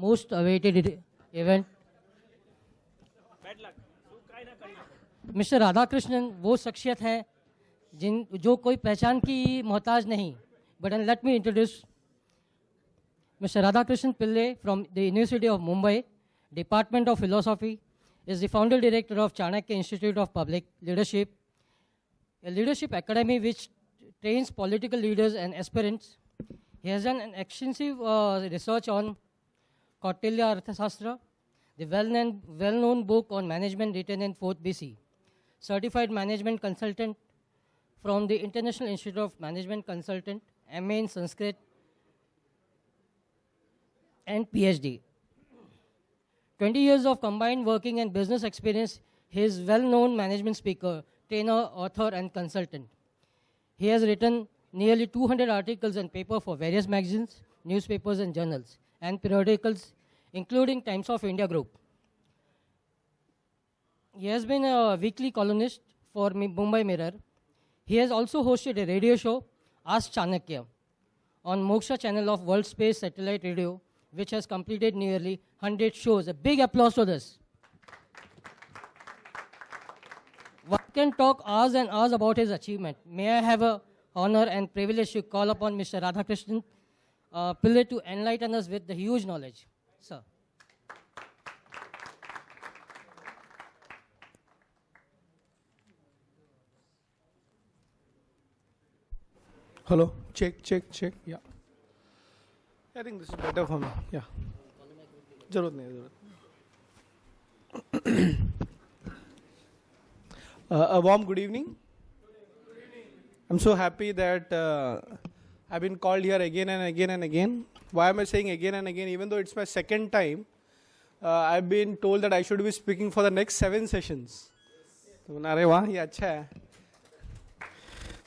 most awaited event. Mister Radhakrishnan वो शख्सियत है जो कोई पहचान की मोहताज नहीं. But then let me introduce Mr. Radhakrishnan Pillai from the University of Mumbai, Department of Philosophy, is the founder director of Chanakya Institute of Public Leadership, a leadership academy which trains political leaders and aspirants. He has done an extensive research on Kautilya Arthashastra, the well-known book on management written in 4th BC, certified management consultant from the International Institute of Management Consultant, MA in Sanskrit, and PhD. 20 years of combined working and business experience. He is well-known management speaker, trainer, author, and consultant. He has written nearly 200 articles and papers for various magazines, newspapers, and journals, and periodicals, including Times of India Group. He has been a weekly columnist for Mumbai Mirror. He has also hosted a radio show, Ask Chanakya, on Moksha channel of World Space Satellite Radio, which has completed nearly 100 shows. A big applause to this. One can talk hours and hours about his achievement. May I have a honor and privilege to call upon Mr. Radhakrishnan Pillai to enlighten us with the huge knowledge. Sir. Hello, check. Yeah. I think this is better for me. Yeah. Zarurat nahi. A warm good evening. I'm so happy that I've been called here again and again and again. Why am I saying again and again? Even though it's my second time, I've been told that I should be speaking for the next 7 sessions.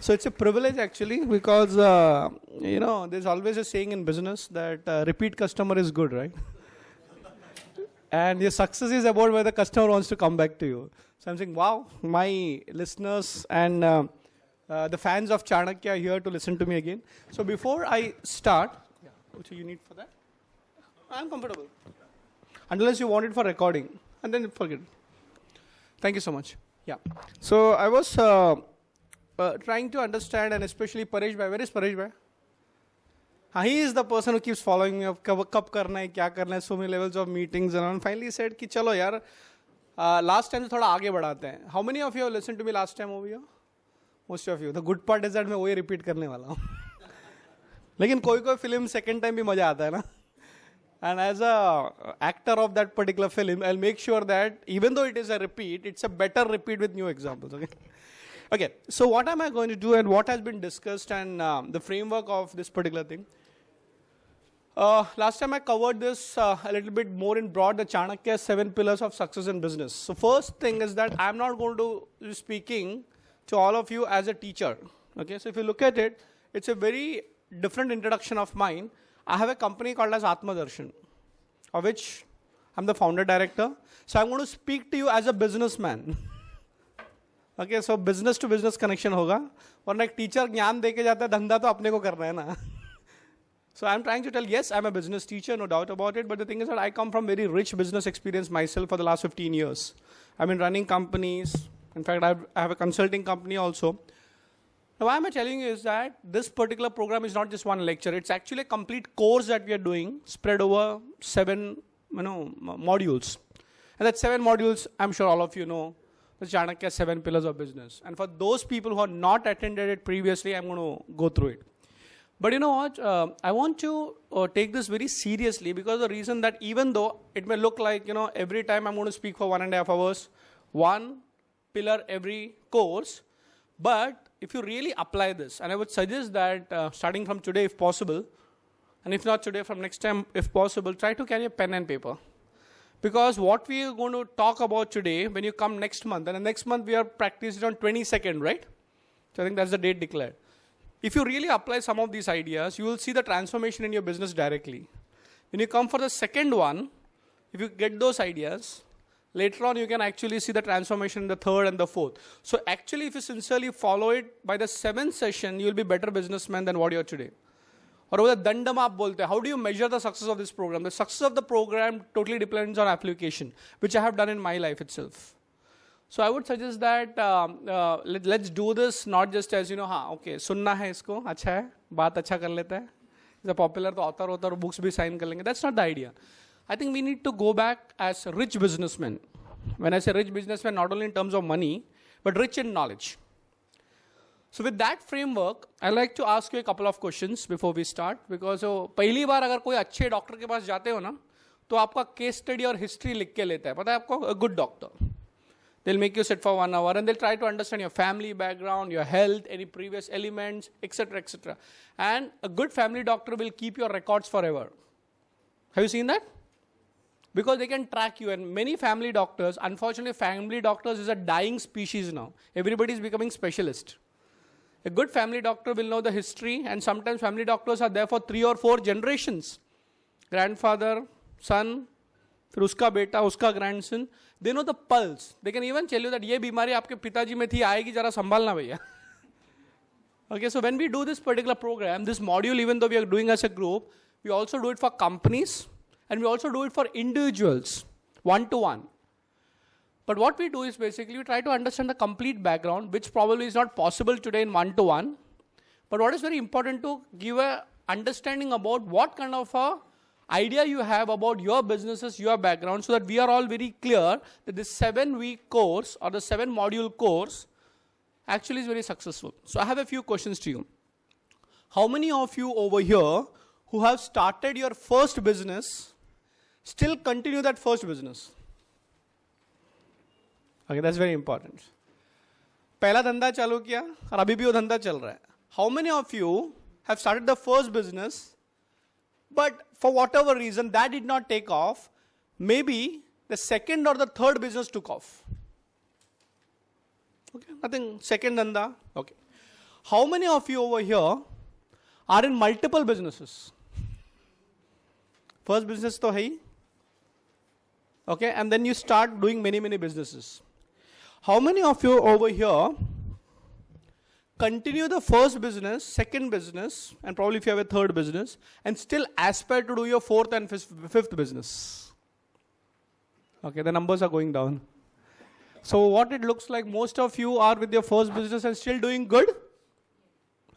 So it's a privilege actually, because there's always a saying in business that repeat customer is good, right? And your success is about whether the customer wants to come back to you. So I'm saying, wow, my listeners and the fans of Chanakya are here to listen to me again. So before I start, what do you need for that? I'm comfortable. Unless you want it for recording, and then forget it. Thank you so much. Yeah. So I was trying to understand, and especially Paresh Bhai. Where is Paresh Bhai? He is the person who keeps following me up. Kab karna hai, kya karna hai, so many levels of meetings, and finally he said, "Ki chalo yaar, last time se thoda aage badhate hain." How many of you have listened to me last time over here? Most of you. The good part is that मैं वही repeat करने वाला हूँ. लेकिन कोई film second time भी मजा आता है ना. And as a actor of that particular film, I'll make sure that even though it is a repeat, it's a better repeat with new examples. Okay. So what am I going to do, and what has been discussed, and the framework of this particular thing? Last time I covered this a little bit more in broad, the Chanakya 7 pillars of success in business. So first thing is that I'm not going to be speaking to all of you as a teacher. Okay, so if you look at it, it's a very different introduction of mine. I have a company called as Atma Darshan, of which I'm the founder director. So I'm going to speak to you as a businessman. Okay, so business to business connection होगा. वरना एक teacher ज्ञान देके जाता है, धंधा तो अपने को करना है ना. So I'm trying to tell, yes, I'm a business teacher, no doubt about it. But the thing is that I come from very rich business experience myself for the last 15 years. I've been running companies. In fact, I have a consulting company also. Now, why am I telling you is that this particular program is not just one lecture. It's actually a complete course that we are doing, spread over 7 modules. And that 7 modules, I'm sure all of you know, the Chanakya 7 pillars of business. And for those people who have not attended it previously, I'm going to go through it. But you know what? I want to take this very seriously, because the reason that even though it may look like, every time I'm going to speak for 1.5 hours, one pillar every course, but if you really apply this, and I would suggest that starting from today if possible, and if not today, from next time if possible, try to carry a pen and paper. Because what we are going to talk about today, when you come next month, and the next month we are practicing on 22nd, right? So I think that's the date declared. If you really apply some of these ideas, you will see the transformation in your business directly. When you come for the second one, if you get those ideas, later on you can actually see the transformation in the third and the fourth. So actually, if you sincerely follow it, by the 7th session, you will be better businessman than what you are today. और वो दंडम आप बोलते हैं. How do you measure the success of this program? The success of the program totally depends on application, which I have done in my life itself. So I would suggest that let's do this not just as हाँ okay सुनना है इसको अच्छा है बात अच्छा कर लेता है. The popular तो author होता है और books भी sign कर लेंगे. That's not the idea. I think we need to go back as rich businessmen. When I say rich businessmen, not only in terms of money, but rich in knowledge. So with that framework, I like to ask you a couple of questions before we start, because पहली बार अगर कोई अच्छे doctor के पास जाते हो ना, तो आपका केस स्टडी और हिस्ट्री लिख के लेता है. पता है आपको? A good doctor. They'll make you sit for 1 hour and they'll try to understand your family background, your health, any previous elements, etc., etc. And a good family doctor will keep your records forever. Have you seen that? Because they can track you. And many family doctors, unfortunately, family doctors is a dying species now. Everybody is becoming specialist. A good family doctor will know the history, and sometimes family doctors are there for 3 or 4 generations. Grandfather, son, फिर उसका बेटा, उसका grandson. They know the pulse. They can even tell you that ये बीमारी आपके पिताजी में थी, आएगी जरा संभालना भैया. Okay, so when we do this particular program, this module, even though we are doing as a group, we also do it for companies, and we also do it for individuals, one-to-one. But what we do is basically we try to understand the complete background, which probably is not possible today in one-to-one. But what is very important to give a understanding about what kind of a idea you have about your businesses, your background, so that we are all very clear that this 7-week course or the 7-module course actually is very successful. So I have a few questions to you. How many of you over here who have started your first business still continue that first business? Okay, that's very important. पहला धंधा चालू किया और अभी भी वो धंधा चल रहा है. How many of you have started the first business, but for whatever reason that did not take off? Maybe the second or the third business took off. Okay, nothing. Second dhanda. Okay. How many of you over here are in multiple businesses? First business to hai. Okay, and then you start doing many businesses. How many of you over here continue the first business, second business, and probably if you have a third business, and still aspire to do your fourth and fifth business? Okay, the numbers are going down. So what it looks like, most of you are with your first business and still doing good.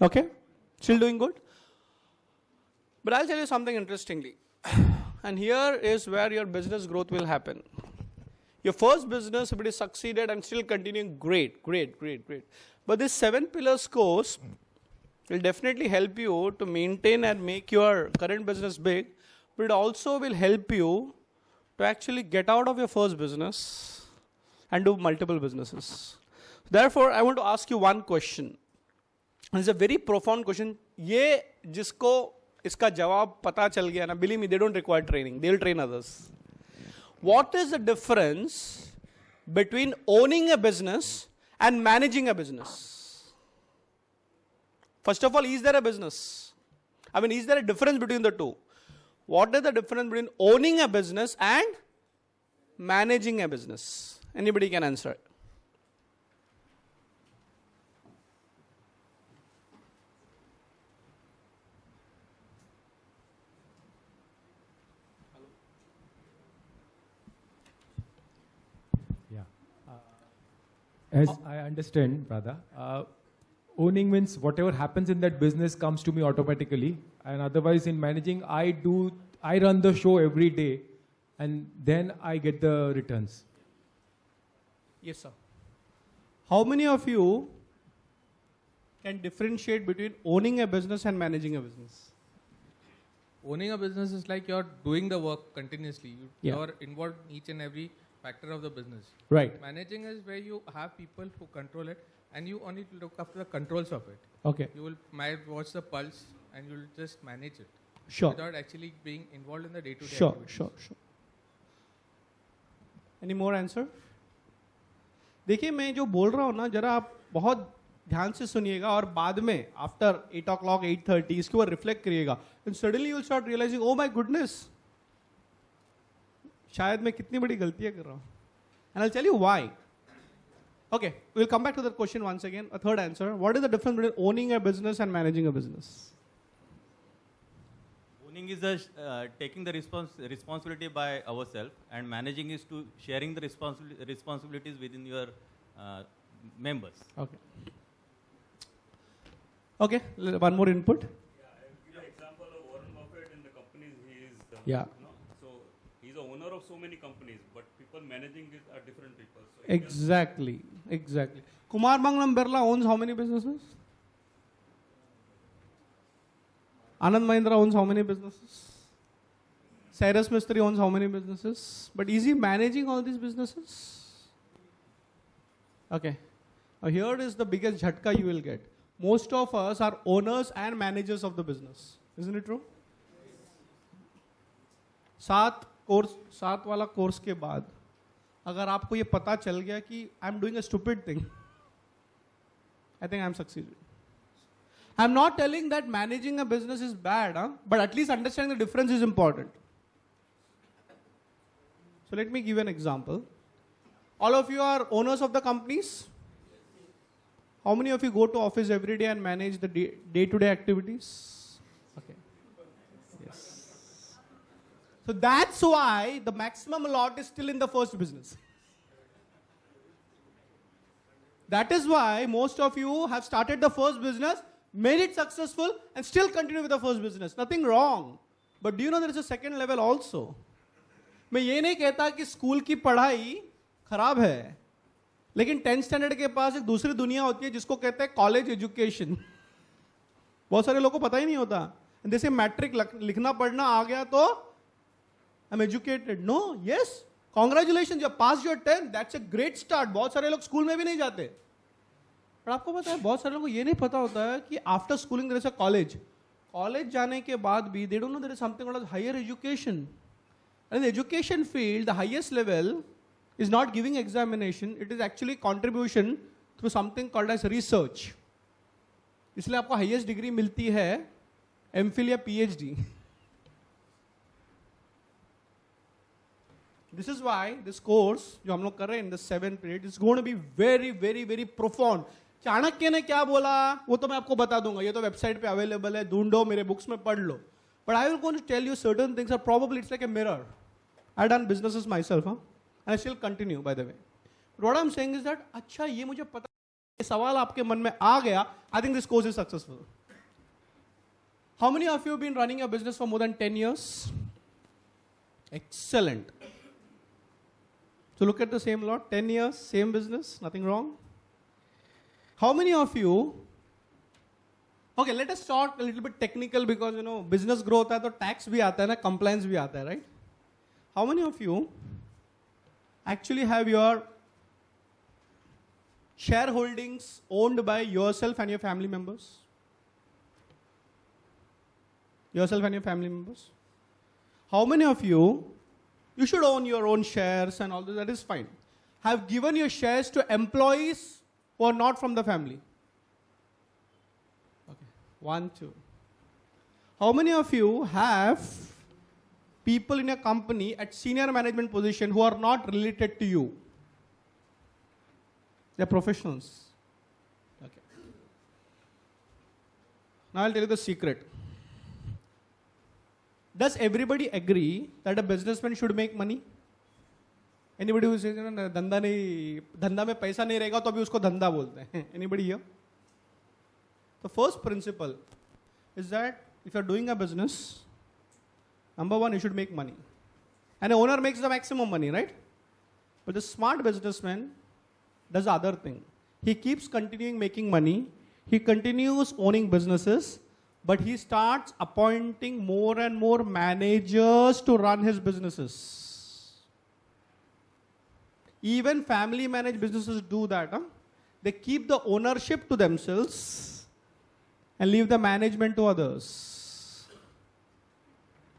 Okay, still doing good. But I'll tell you something interestingly. And here is where your business growth will happen. Your first business, if it is succeeded and still continuing, great. But this 7 pillars course will definitely help you to maintain and make your current business big, but it also will help you to actually get out of your first business and do multiple businesses. Therefore, I want to ask you one question. It's a very profound question. ये जिसको इसका जवाब पता चल गया ना, believe me, they don't require training. They will train others. What is the difference between owning a business and managing a business? First of all, is there a business? I mean, is there a difference between the two? What is the difference between owning a business and managing a business? Anybody can answer it. As I understand, brother, owning means whatever happens in that business comes to me automatically, and otherwise in managing, I run the show every day, and then I get the returns. Yes, sir. How many of you can differentiate between owning a business and managing a business? Owning a business is like you're doing the work continuously. Yeah. You're involved in each and every factor of the business. Right. Managing is where you have people who control it and you only look after the controls of it. Okay. You might watch the pulse and you'll just manage it. Sure. Without actually being involved in the day-to-day Sure. activities. Any more answer? देखिए मैं जो बोल रहा हूँ ना, जरा आप बहुत ध्यान से सुनिएगा और बाद में आफ्टर 8 o'clock 8:30 इसके ऊपर रिफ्लेक्ट करिएगा. And suddenly you'll start realizing, oh my goodness, शायद मैं कितनी बड़ी गलतियां कर रहा हूँ. And I'll tell you why. Okay, we'll come back to that question once again. A third answer. What is the difference between owning a business and managing a business? Owning is taking the responsibility by ourselves, and managing is to sharing the responsibilities within your members. Okay. Okay, one more input. Yeah, I'll give you an example of Warren Buffett in the companies he is. Yeah. So he's the owner of so many companies, but people managing it are different people. So Exactly. Kumar Mangalam Birla owns how many businesses? Anand Mahindra owns how many businesses? Cyrus Mistry owns how many businesses? But is he managing all these businesses? Okay. Now here is the biggest jhatka you will get. Most of us are owners and managers of the business. Isn't it true? 7 वाला course के बाद अगर आपको ये पता चल गया कि I am doing a stupid thing, I think I am succeeding. I am not telling that managing a business is bad, but at least understanding the difference is important. So let me give you an example. All of you are owners of the companies. How many of you go to office every day and manage the day-to-day activities? Okay. Yes. So that's why the maximum lot is still in the first business. That is why most of you have started the first business, made it successful, and still continue with the first business. Nothing wrong. But do you know there is a second level also? मैं ये नहीं कहता कि school की पढ़ाई खराब है, लेकिन 10th स्टैंडर्ड के पास एक दूसरी दुनिया होती है जिसको कहते हैं कॉलेज एजुकेशन. बहुत सारे लोगों को पता ही नहीं होता. जैसे मैट्रिक लिखना पढ़ना आ गया तो I am educated. No, yes, congratulation, you pass your 10th, that's a great start. बहुत सारे लोग स्कूल में भी नहीं जाते. पर आपको पता है बहुत सारे लोगों को ये नहीं पता होता है कि after schooling there is a college जाने के बाद भी they don't know there is something called higher education. And the education field, the highest level is not giving examination, it is actually contribution through something called as research. इसलिए आपको highest degree मिलती है MPhil या PhD. This is why this course जो हम लोग कर रहे हैं in the 7th period is going to be very very very profound. Chanakya ने क्या बोला वो तो मैं आपको बता दूंगा, ये तो वेबसाइट पे अवेलेबल है, ढूंढो, मेरे बुक्स में पढ़ लो. But I will going to tell you certain things are probably it's like a mirror. I done businesses myself, and I still continue, by the way. But what I'm saying is that, अच्छा ये मुझे पता, ये सवाल आपके मन में आ गया, I think this course is successful. How many of you have been running a business for more than 10 years? Excellent. So look at the same lot, 10 years, same business, nothing wrong. How many of you, okay, let us start a little bit technical because you know business growth है तो tax भी आता है ना, compliance भी आता है, right? How many of you actually have your shareholdings owned by yourself and your family members? Yourself and your family members? How many of you, you should own your own shares and all that is fine, have given your shares to employees who are not from the family? Okay, 1, 2. How many of you have people in a company at senior management position who are not related to you? They're professionals. Okay. Now I'll tell you the secret. Does everybody agree that a businessman should make money? Anybody who says धंधा में पैसा नहीं रहेगा तो अभी उसको धंधा बोलते हैं? Anybody here? The first principle is that if you're doing a business, number one, you should make money. And an owner makes the maximum money, right? But the smart businessman does the other thing. He keeps continuing making money. He continues owning businesses, but he starts appointing more and more managers to run his businesses. Even family managed businesses do that. They keep the ownership to themselves and leave the management to others.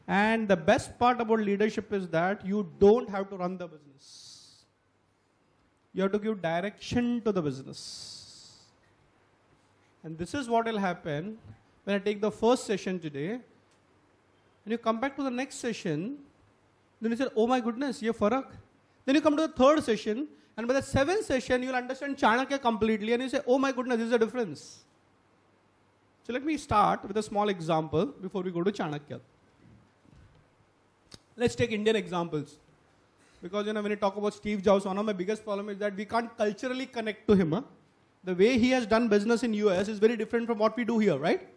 And the best part about leadership is that you don't have to run the business. You have to give direction to the business. And this is what will happen when I take the first session today. When you come back to the next session, then you say, oh my goodness, ye farak. Then you come to the third session, and by the 7th session, you will understand Chanakya completely, and you say, oh my goodness, this is the difference. So let me start with a small example before we go to Chanakya. Let's take Indian examples. Because when you talk about Steve Jobs, one of my biggest problem is that we can't culturally connect to him. Huh? The way he has done business in US is very different from what we do here, right?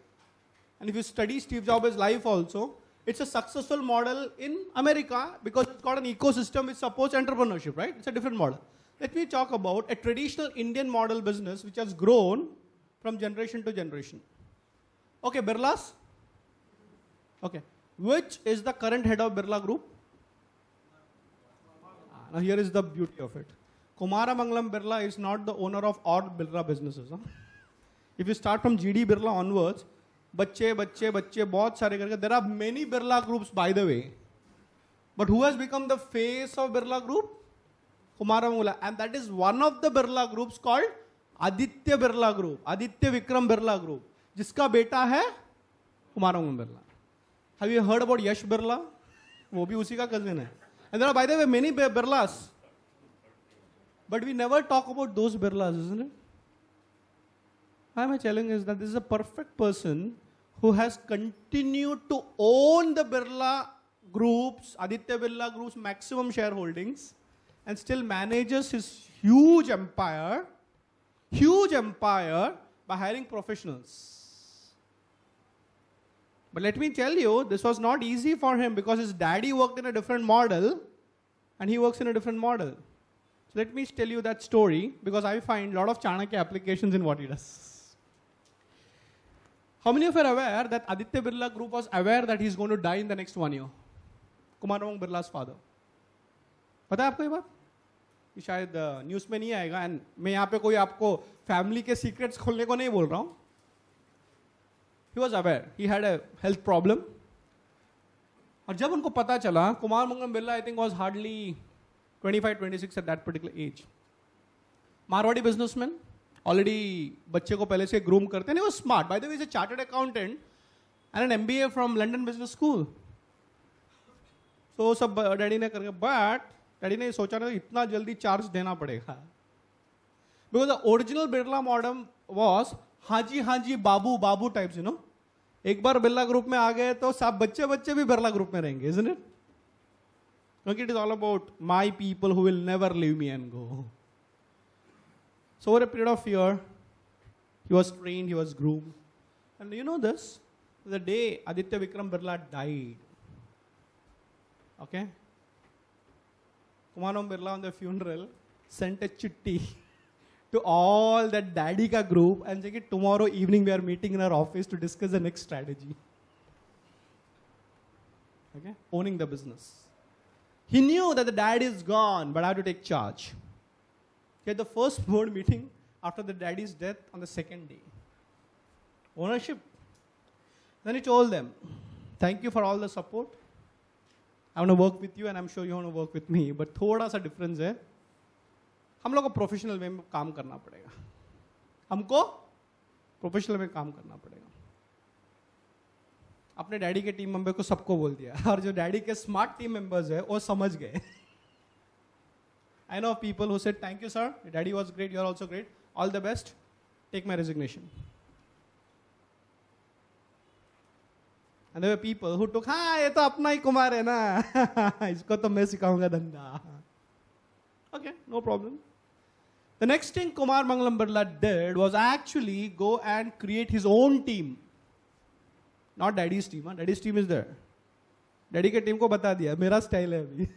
And if you study Steve Jobs' life also, it's a successful model in America because it's got an ecosystem which supports entrepreneurship, right? It's a different model. Let me talk about a traditional Indian model business which has grown from generation to generation. Okay, Birlas? Okay. Which is the current head of Birla Group? Now here is the beauty of it. Kumaramangalam Birla is not the owner of all Birla businesses. Huh? If you start from GD Birla onwards, बच्चे बहुत सारे करके, there are many Birla groups by the way. But who has become the face of Birla Group? Kumaramangalam. And that is one of the Birla groups called Aditya Birla Group, Aditya Vikram Birla Group, जिसका बेटा है Kumaramangalam Birla. Have you heard about Yash Birla? वो भी उसी का cousin है. And there are, by the way, many Birlas. But we never talk about those Birlas, isn't it? Why am I telling is that this is a perfect person who has continued to own the Birla Groups, Aditya Birla Group's maximum shareholdings, and still manages his huge empire by hiring professionals. But let me tell you, this was not easy for him because his daddy worked in a different model and he works in a different model. So let me tell you that story because I find a lot of Chanakya applications in what he does. How many of you are aware that Aditya Birla Group was aware that he's going to die in the next 1 year? Kumaramangalam Birla's father. पता है आपको ये बात? कि शायद news में नहीं आएगा एंड मैं यहाँ पे कोई आपको फैमिली के सीक्रेट्स खोलने को नहीं बोल रहा हूँ. He was aware. He had a health problem. और जब उनको पता चला, Kumaramangalam Birla I think was hardly 25, 26 at that particular age. Marwadi businessman, already बच्चे को पहले से groom करते हैं. He was smart. By the way, he's a chartered accountant and an MBA from London Business School. So सब daddy ने करके, but daddy ने सोचा ना इतना जल्दी चार्ज देना पड़ेगा. Because the original Birla model was Haji Babu types, you know. एक बार बिरला ग्रुप में आ गए तो सब बच्चे भी बिरला ग्रुप में रहेंगे, isn't it? क्योंकि it is all about my people who will never leave me and go. So over a period of year, he was trained, he was groomed. And you know this, the day Aditya Vikram Birla died, okay, Kumaramangalam Birla on the funeral sent a chitti to all that daddy ka group and say tomorrow evening we are meeting in our office to discuss the next strategy. Okay, owning the business. He knew that the dad is gone, but I have to take charge. He had the first board meeting after the daddy's death on the second day. Ownership. Then he told them, thank you for all the support. I want to work with you and I'm sure you want to work with me. But थोड़ा सा difference है. हम लोग को professional way में काम करना पड़ेगा. हमको प्रोफेशनल में काम करना पड़ेगा. अपने डैडी के टीम मेंबर को सबको बोल दिया और जो डैडी के स्मार्ट टीम मेंबर्स है वो समझ गए. I know people who said thank you sir, your daddy was great, you are also great, all the best, take my resignation. And there were people who took, हाँ ये तो अपना ही कुमार है ना, इसको तो मैं सिखाऊंगा धंधा. Okay, no problem. The next thing Kumaramangalam Birla did was actually go and create his own team. Not daddy's team. Daddy's team is there. Daddy के टीम को बता दिया मेरा स्टाइल है अभी.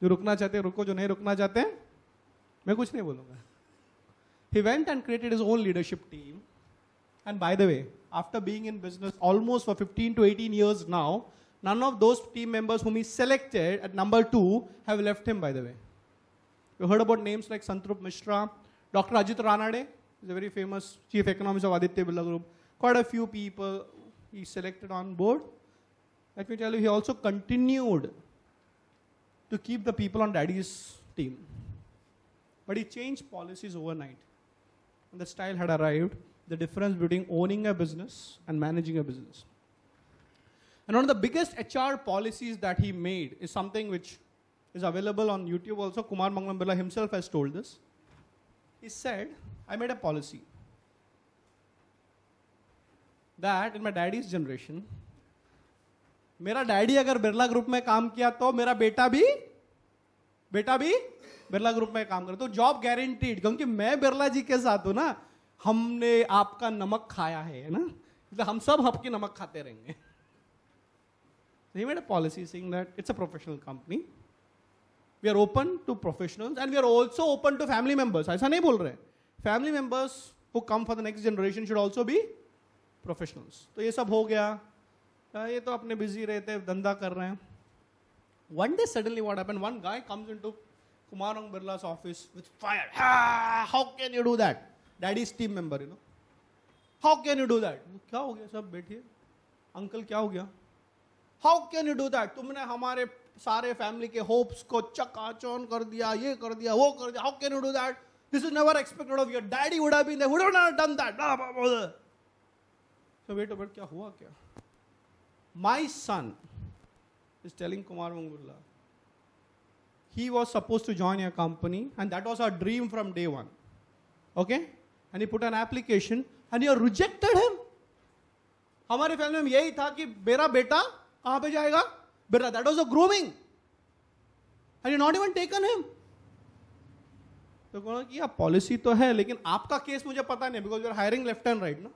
जो रुकना चाहते हैं रुको, जो नहीं रुकना चाहते हैं मैं कुछ नहीं बोलूँगा. He went and created his own leadership team. And by the way, after being in business almost for 15 to 18 years now, none of those team members whom he selected at number 2 have left him, by the way. You heard about names like Santrup Mishra, Dr. Ajit Ranade, is a very famous chief economist of Aditya Birla Group. Quite a few people he selected on board. Let me tell you, he also continued to keep the people on daddy's team. But he changed policies overnight. And the style had arrived, the difference between owning a business and managing a business. And one of the biggest HR policies that he made is something which is available on YouTube also. Kumaramangalam Birla himself has told this. He said, I made a policy that in my daddy's generation, मेरा daddy अगर Birla group में काम किया तो मेरा बेटा भी Birla group में काम करे, तो जॉब गारंटीड, क्योंकि मैं बिरला जी के साथ हूं ना, हमने आपका नमक खाया है ना, मतलब हम सब आपकी नमक खाते रहेंगे. They made a policy saying that it's a professional company. We are open to professionals and we are also open to family members. ऐसा नहीं बोल रहे. Family members who come for the next generation should also be professionals. तो ये सब हो गया. ये तो अपने busy रहते धंधा कर रहे हैं. One day suddenly what happened? One guy comes into Kumarang Birla's office with fire. How can you do that? Daddy's team member, you know. How can you do that? क्या हो गया? सब बैठिए. Uncle क्या हो गया? How can you do that? तुमने हमारे सारे फैमिली के होप्स को चकाचौंध कर दिया, ये कर दिया, वो कर दिया. How can you do that? This is never expected of your daddy would have been there. Would have not done that. So wait a minute, क्या हुआ क्या? My son is telling Kumarang Birla, he was supposed to join your company and that was our dream from day one. Okay? And he put an application and you rejected him. हमारे family में यही था कि मेरा बेटा कहां पे जाएगा? Birla. That was a grooming. And you not even taken him. तो कहा कि आप पॉलिसी तो है लेकिन आपका केस मुझे पता नहीं, because you are hiring left and right ना.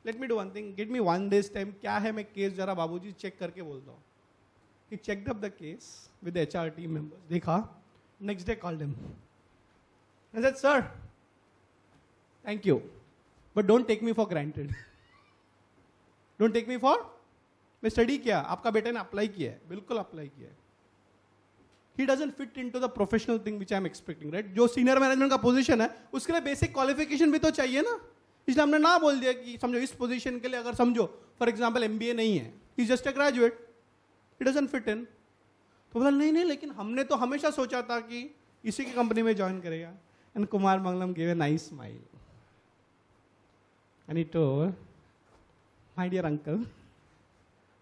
Let me do one thing, give me 1 day's time. क्या है मैं केस जरा बाबूजी चेक करके बोलता हूँ. He checked up the case with the HR team members. देखा. Next day called him. I said, sir, thank you, but don't take me for granted. Don't take me for. मैं study किया, आपका बेटे ने apply किया है, बिल्कुल apply किया है. He doesn't fit into the professional thing which I am expecting, right? जो सीनियर मैनेजमेंट का पोजीशन है उसके लिए बेसिक क्वालिफिकेशन भी तो चाहिए ना. इसलिए हमने ना बोल दिया कि समझो इस पोजीशन के लिए अगर समझो फॉर एग्जांपल MBA नहीं है, he is just a graduate, he doesn't fit in. तो बोला नहीं नहीं, लेकिन हमने तो हमेशा सोचा था कि इसी की कंपनी में ज्वाइन करेगा. And Kumar Mangalam gave a nice smile and he told, my dear uncle,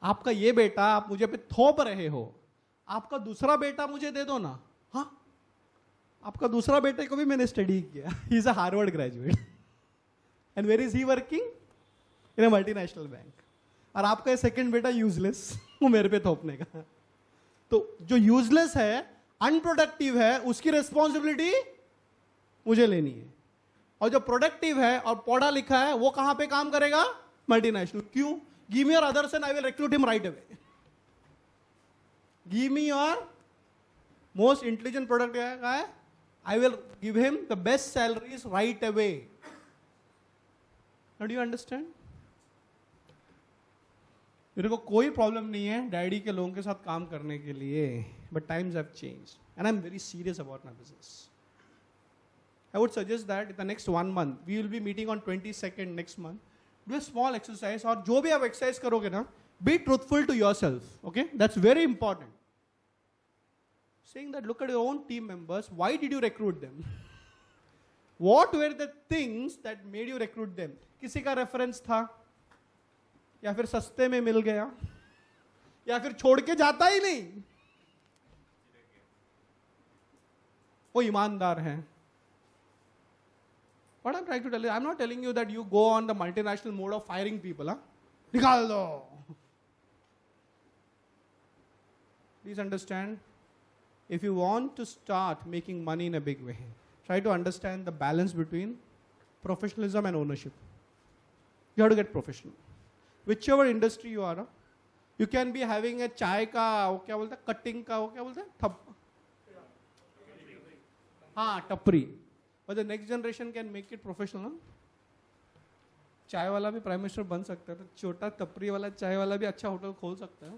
आपका ये बेटा आप मुझे पे थोप रहे हो, आपका दूसरा बेटा मुझे दे दो ना. हाँ, आपका दूसरा बेटे को भी मैंने स्टडी किया. He is a Harvard graduate and where is he working? In a multinational bank. और आपका ये सेकंड बेटा यूजलेस, वो मेरे पे थोपने का. तो जो यूजलेस है, अनप्रोडक्टिव है, उसकी रिस्पॉन्सिबिलिटी मुझे लेनी है. और जो प्रोडक्टिव है और पढ़ा लिखा है वो कहां पे काम करेगा? मल्टीनेशनल. क्यों? Give me your other son, I will recruit him right away. Give me your most intelligent product guy, I will give him the best salaries right away. Now do you understand? मेरे को कोई problem नहीं है daddy के लोगों के साथ काम करने के लिए, but times have changed and I'm very serious about my business. I would suggest that in the next 1 month, we will be meeting on 22nd next month. Do a small exercise, और जो भी आप exercise करोगे ना, be truthful to yourself. Okay, that's very important. Saying that, look at your own team members. Why did you recruit them? What were the things that made you recruit them? किसी का reference था, या फिर सस्ते में मिल गया, या फिर छोड़ के जाता ही नहीं, वो ईमानदार है. What I'm trying to tell you, I'm not telling you that you go on the multinational mode of firing people. Huh? निकाल दो. Please understand, if you want to start making money in a big way, try to understand the balance between professionalism and ownership. You have to get professional. Whichever industry you are, you can be having a चाय का, वो क्या बोलते हैं, cutting का, वो क्या बोलते हैं, हाँ, टपरी. But the next generation can make it professional. ना? चाय वाला भी प्राइम मिनिस्टर बन सकता है, तो छोटा टपरी वाला चाय वाला भी अच्छा होटल खोल सकता है.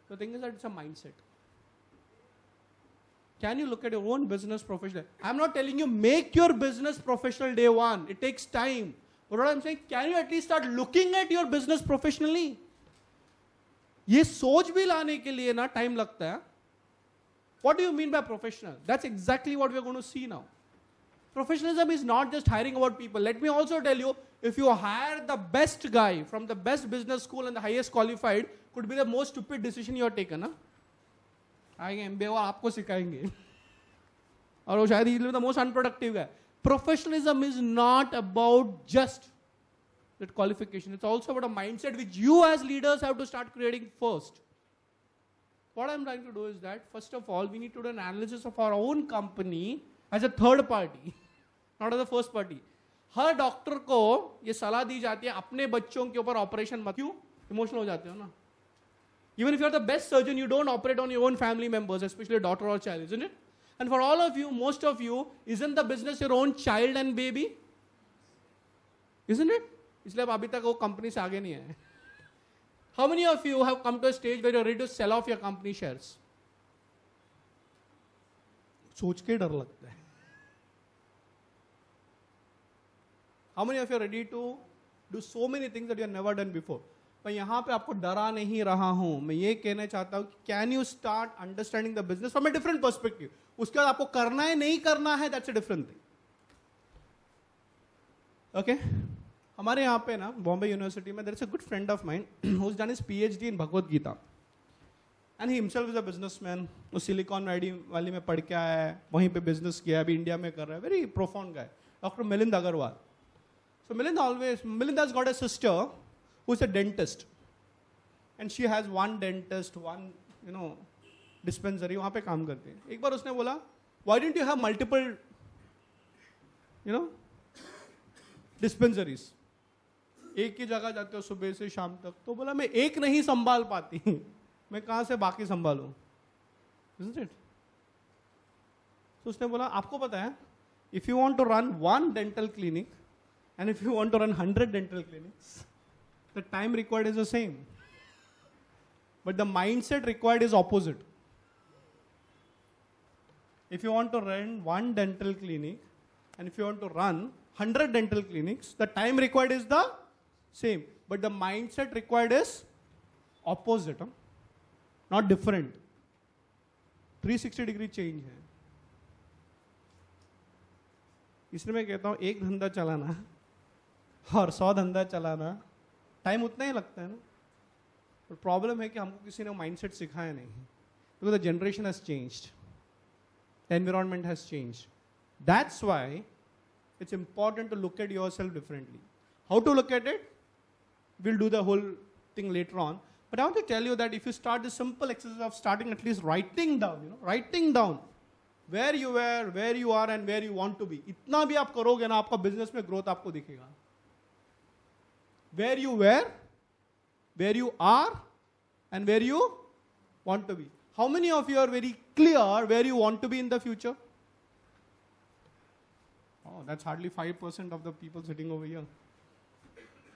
The thing is that it's a mindset. Can you look at your own business professional? I'm not telling you make your business professional day one. It takes time. But what I'm saying, can you at least start looking at your business professionally? ये सोच भी लाने के लिए ना time लगता है. What do you mean by professional? That's exactly what we're going to see now. Professionalism is not just hiring about people. Let me also tell you, if you hire the best guy from the best business school and the highest qualified, could be the most stupid decision you have taken. Huh? आएंगे MBA और आपको सिखाएंगे, और वो शायद he will be the most unproductive guy. Professionalism is not about just that qualification. It's also about a mindset which you as leaders have to start creating first. What I'm trying to do is that, first of all, we need to do an analysis of our own company as a third party, not as a first party. Her doctor को ये सलाह दी जाती है अपने बच्चों के ऊपर operation मत, क्यों इमोशनल हो जाते हो ना. Even if you're the best surgeon, you don't operate on your own family members, especially a daughter or child, isn't it? And for all of you, most of you, isn't the business your own child and baby? Isn't it? इसलिए आप अभी तक वो company से आगे नहीं आए. How many of you have come to a stage where you're ready to sell off your company shares? सोच के डर लगता है. How many of you are ready to do so many things that you have never done before? मैं यहाँ पे आपको डरा नहीं रहा हूँ. मैं ये कहना चाहता हूँ कि can you start understanding the business from a different perspective? उसके बाद आपको करना है नहीं करना है, that's a different thing. Okay? हमारे यहाँ पे ना बॉम्बे यूनिवर्सिटी में there is a good friend of mine who's done his PhD in Bhagavad Gita. And he himself is a businessman. वो सिलिकॉन वैली में पढ़ के आया है, वहीं पे बिजनेस किया, अभी इंडिया में कर रहा है. Very profound guy. Dr. Milind Agarwal. So Milind has got a sister who's a dentist. And she has one dentist, one, dispensary, वहाँ पे काम करती है. एक बार उसने बोला, why didn't you have multiple, dispensaries? एक ही जगह जाते हो सुबह से शाम तक. तो बोला मैं एक नहीं संभाल पाती, मैं कहाँ से बाकी संभालूं? Isn't it? तो उसने बोला आपको पता है, if you want to run one dental clinic and if you want to run 100 dental clinics, the time required is the same, but the mindset required is opposite. If you want to run one dental clinic and if you want to run 100 dental clinics, the time required is the same, but the mindset required is opposite, not different. 360 degree change है. इसलिए मैं कहता हूँ एक धंधा चलाना और 100 धंधा चलाना टाइम उतना ही लगता है ना. पर प्रॉब्लम है कि हमको किसी ने माइंडसेट सिखाया नहीं, because the generation has changed, the environment has changed. That's why it's important to look at yourself differently. How to look at it? We'll do the whole thing later on. But I want to tell you that if you start the simple exercise of starting at least writing down, writing down where you were, where you are and where you want to be. इतना भी आप करोगे ना, आपका business में growth आपको दिखेगा. Where you were, where you are and where you want to be. How many of you are very clear where you want to be in the future? Oh, that's hardly 5% of the people sitting over here.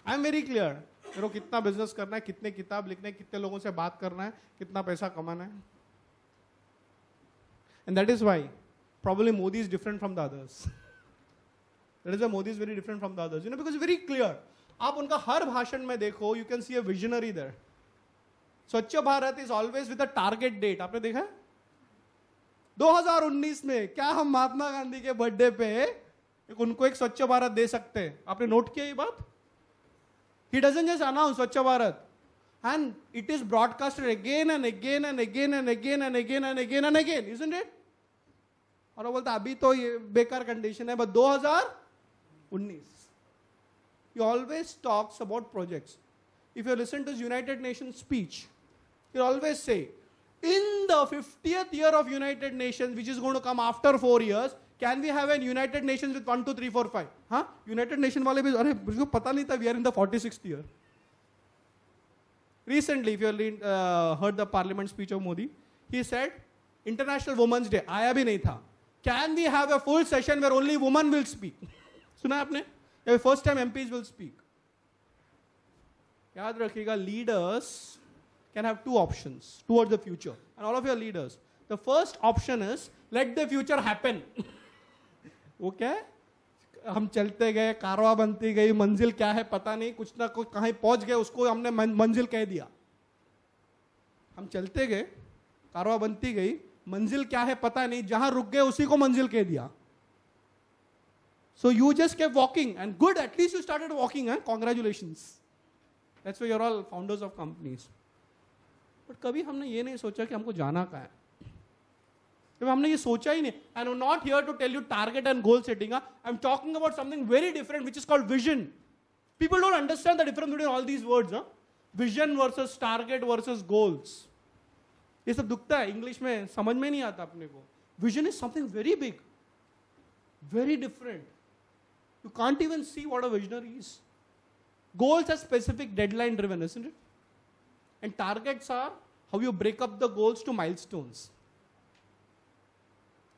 I'm very clear. मेरे को कितना business करना है, कितने किताब लिखने हैं, कितने लोगों से बात करना है, कितना पैसा कमाना है. And that is why probably Modi is different from the others. That is why Modi is very different from the others. Because very clear. आप उनका हर भाषण में देखो, you can see a visionary there. स्वच्छ Bharat is always with a target date. आपने देखा है? 2019 में क्या हम महात्मा गांधी के बर्थडे पे उनको एक स्वच्छ भारत दे सकते हैं? आपने नोट किया ये बात? He doesn't just announce स्वच्छ Bharat, and it is broadcasted again and again and again and again and again and again and again, isn't it? और वो बोलता अभी तो ये बेकार कंडीशन है, but 2019 he always talks about projects. If you listen to his United Nations speech, he always say, in the 50th year of United Nations, which is going to come after 4 years, can we have a United Nations with 1, 2, 3, 4, 5? हाँ? United Nations वाले भी अरे मुझको पता नहीं था, we are in the 46th year. Recently, if you heard the parliament speech of Modi, he said, International Women's Day, आया भी नहीं था. Can we have a full session where only women will speak? सुना आपने? या first time MPs will speak. याद रखिएगा, leaders can have two options towards the future. And all of your leaders. The first option is, let the future happen. Okay? हम चलते गए, कारवा बनती गई, मंजिल क्या है पता नहीं, कुछ ना कुछ कहीं पहुंच गए, उसको हमने मंजिल कह दिया. हम चलते गए, कारवा बनती गई, मंजिल क्या है पता नहीं, जहां रुक गए उसी को मंजिल कह दिया. So you just kept walking, and good, at least you started walking, huh? Congratulations. That's why you're all founders of companies. But कभी हमने ये नहीं सोचा कि हमको जाना कहाँ है. हमने ये सोचा ही नहीं. And I'm not here to tell you target and goal setting. I'm talking about something very different, which is called vision. People don't understand the difference between all these words. Huh? Vision versus target versus goals. ये सब दुखता है, English में समझ में नहीं आता अपने को. Vision is something very big, very different. You can't even see what a visionary is. Goals are specific, deadline driven, isn't it? And targets are how you break up the goals to milestones.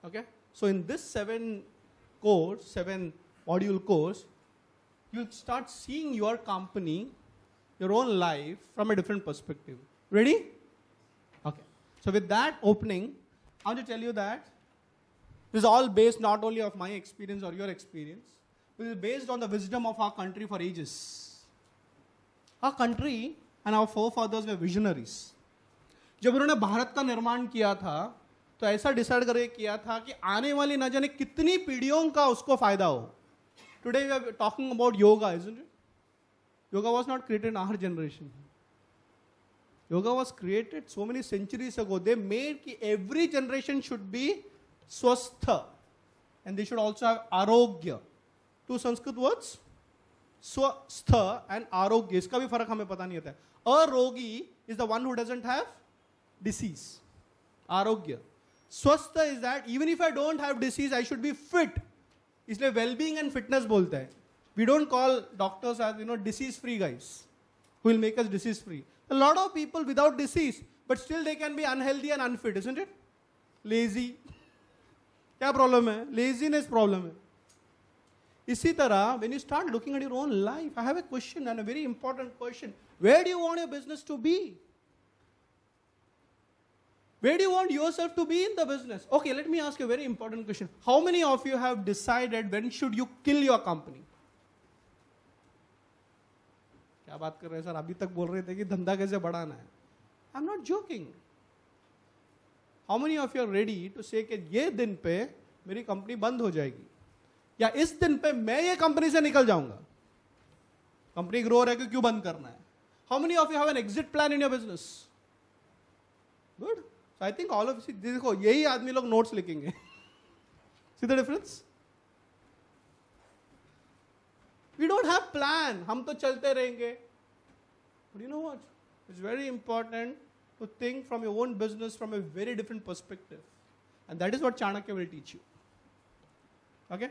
Okay? So in this 7 module course, you'll start seeing your company, your own life from a different perspective. Ready? Okay. So with that opening, I want to tell you that this is all based not only of my experience or your experience, but it is based on the wisdom of our country for ages. Our country and our forefathers were visionaries. जब उन्होंने भारत का निर्माण किया था, तो ऐसा decide करके किया था कि आने वाली न जाने कितनी पीढ़ियों का उसको फायदा हो. Today we are talking about yoga, isn't it? Yoga was not created in our generation. Yoga was created so many centuries ago. They made कि every generation should be swastha, and they should also have arogya. Two Sanskrit words, swastha and arogya. इसका भी फर्क हमें पता नहीं होता है. Arogi is the one who doesn't have disease. Arogya. Swastha is that even if I don't have disease, I should be fit. इसलिए well-being and fitness बोलते हैं. We don't call doctors as disease-free guys who will make us disease-free. A lot of people without disease, but still they can be unhealthy and unfit, isn't it? Lazy. क्या problem है? Laziness problem है. इसी तरह, when you start looking at your own life, I have a question, and a very important question. Where do you want your business to be? Where do you want yourself to be in the business? Okay, let me ask you a very important question. How many of you have decided when should you kill your company? क्या बात कर रहे हैं sir? अभी तक बोल रहे थे कि धंधा कैसे बढ़ाना है. I'm not joking. How many of you are ready to say कि ये दिन पे मेरी कंपनी बंद हो जाएगी, या इस दिन पे मैं ये कंपनी से निकल जाऊंगा? कंपनी ग्रो रहा है, क्यों बंद करना है? How many of you have an exit plan in your business? Good. So I think all of you, देखो यही आदमी लोग नोट्स लिखेंगे. See the difference? We don't have plan. हम तो चलते रहेंगे. But you know what? It's very important to think from your own business from a very different perspective. And that is what Chanakya will teach you. Okay?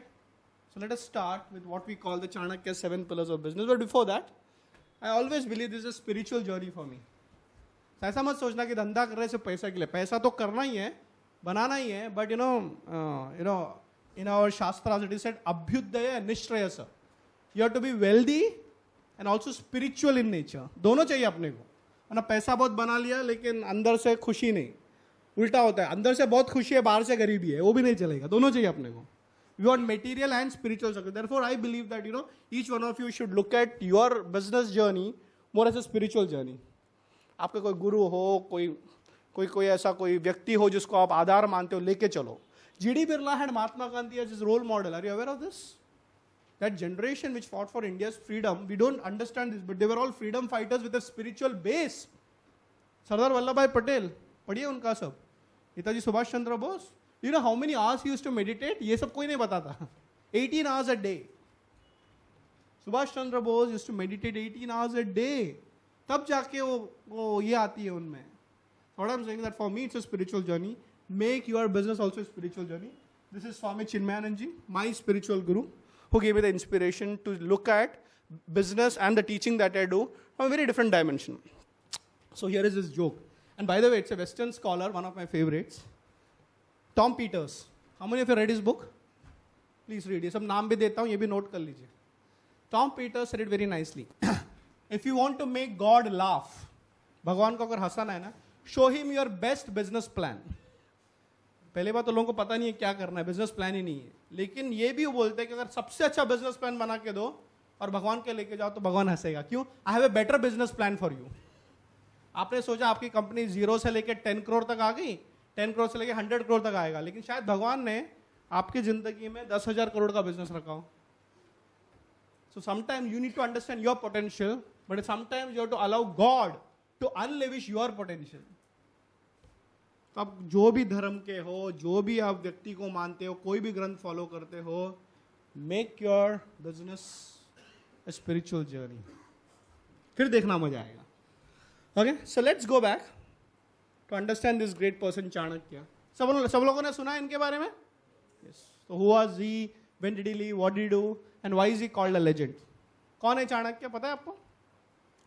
So let us start with what we call the Chanakya 7 pillars of business. But before that, I always believe this is a spiritual journey for me. So ऐसा मत सोचना कि धंधा कर रहे सिर्फ पैसा के लिए. पैसा तो करना ही है, बनाना ही है. But in our Shastras it is said, Abhyudaya Nishrayasa. You have to be wealthy and also spiritual in nature. दोनों चाहिए अपने को. है ना, पैसा बहुत बना लिया लेकिन अंदर से खुशी नहीं. उल्टा होता है, अंदर से बहुत खुशी है, बाहर से गरीबी है, वो भी नहीं चलेगा. दोनों चाहिए अपने को. We want material and spiritual success. Therefore, I believe that each one of you should look at your business journey more as a spiritual journey. आपका कोई गुरु हो, कोई ऐसा कोई व्यक्ति हो जिसको आप आधार मानते हो, लेके चलो. G.D. Birla had Mahatma Gandhi as his role model. Are you aware of this? That generation which fought for India's freedom, we don't understand this, but they were all freedom fighters with a spiritual base. Sardar Vallabhbhai Patel, पढ़िए उनका सब. Netaji Subhash Chandra Bose. You know how many hours he used to meditate? ये सब कोई नहीं बताता. 18 hours a day. Subhash Chandra Bose used to meditate 18 hours a day. तब जाके वो ये आती है उनमें. What I'm saying that for me it's a spiritual journey. Make your business also a spiritual journey. This is Swami Chinmayanand, my spiritual guru, who gave me the inspiration to look at business and the teaching that I do from a very different dimension. So here is this joke. And by the way, it's a Western scholar, one of my favorites. Tom Peters. How many of you read his book? Please read. ये सब नाम भी देता हूँ, ये भी note कर लीजिए. Tom Peters said it very nicely. If you want to make God laugh, भगवान को अगर हंसाना है ना, show him your best business plan. पहले बात तो लोगों को पता नहीं है क्या करना है, बिजनेस प्लान ही नहीं है. लेकिन ये भी वो बोलते हैं कि अगर सबसे अच्छा बिजनेस प्लान बना के दो और भगवान के लेके जाओ तो भगवान हंसेगा. क्यों? I have a better business plan for you. आपने सोचा आपकी कंपनी 0 से लेकर 10 करोड़ तक आ गई, 10 करोड़ से लेकर 100 करोड़ तक आएगा, लेकिन शायद भगवान ने आपकी जिंदगी में 10,000 करोड़ का बिजनेस रखा हो. So sometime you need to understand your potential, but sometimes you have to allow God to unleash your potential. तो आप जो भी धर्म के हो, जो भी आप व्यक्ति को मानते हो, कोई भी ग्रंथ फॉलो करते हो, make your business a spiritual journey. फिर देखना मजा आएगा. Okay, so let's go back to understand this great person Chanakya. सब लोगों ने सुना है इनके बारे में? Yes. So who was he? When did he live? What did he do? And why is he called a legend? कौन है चाणक्य? पता है आपको?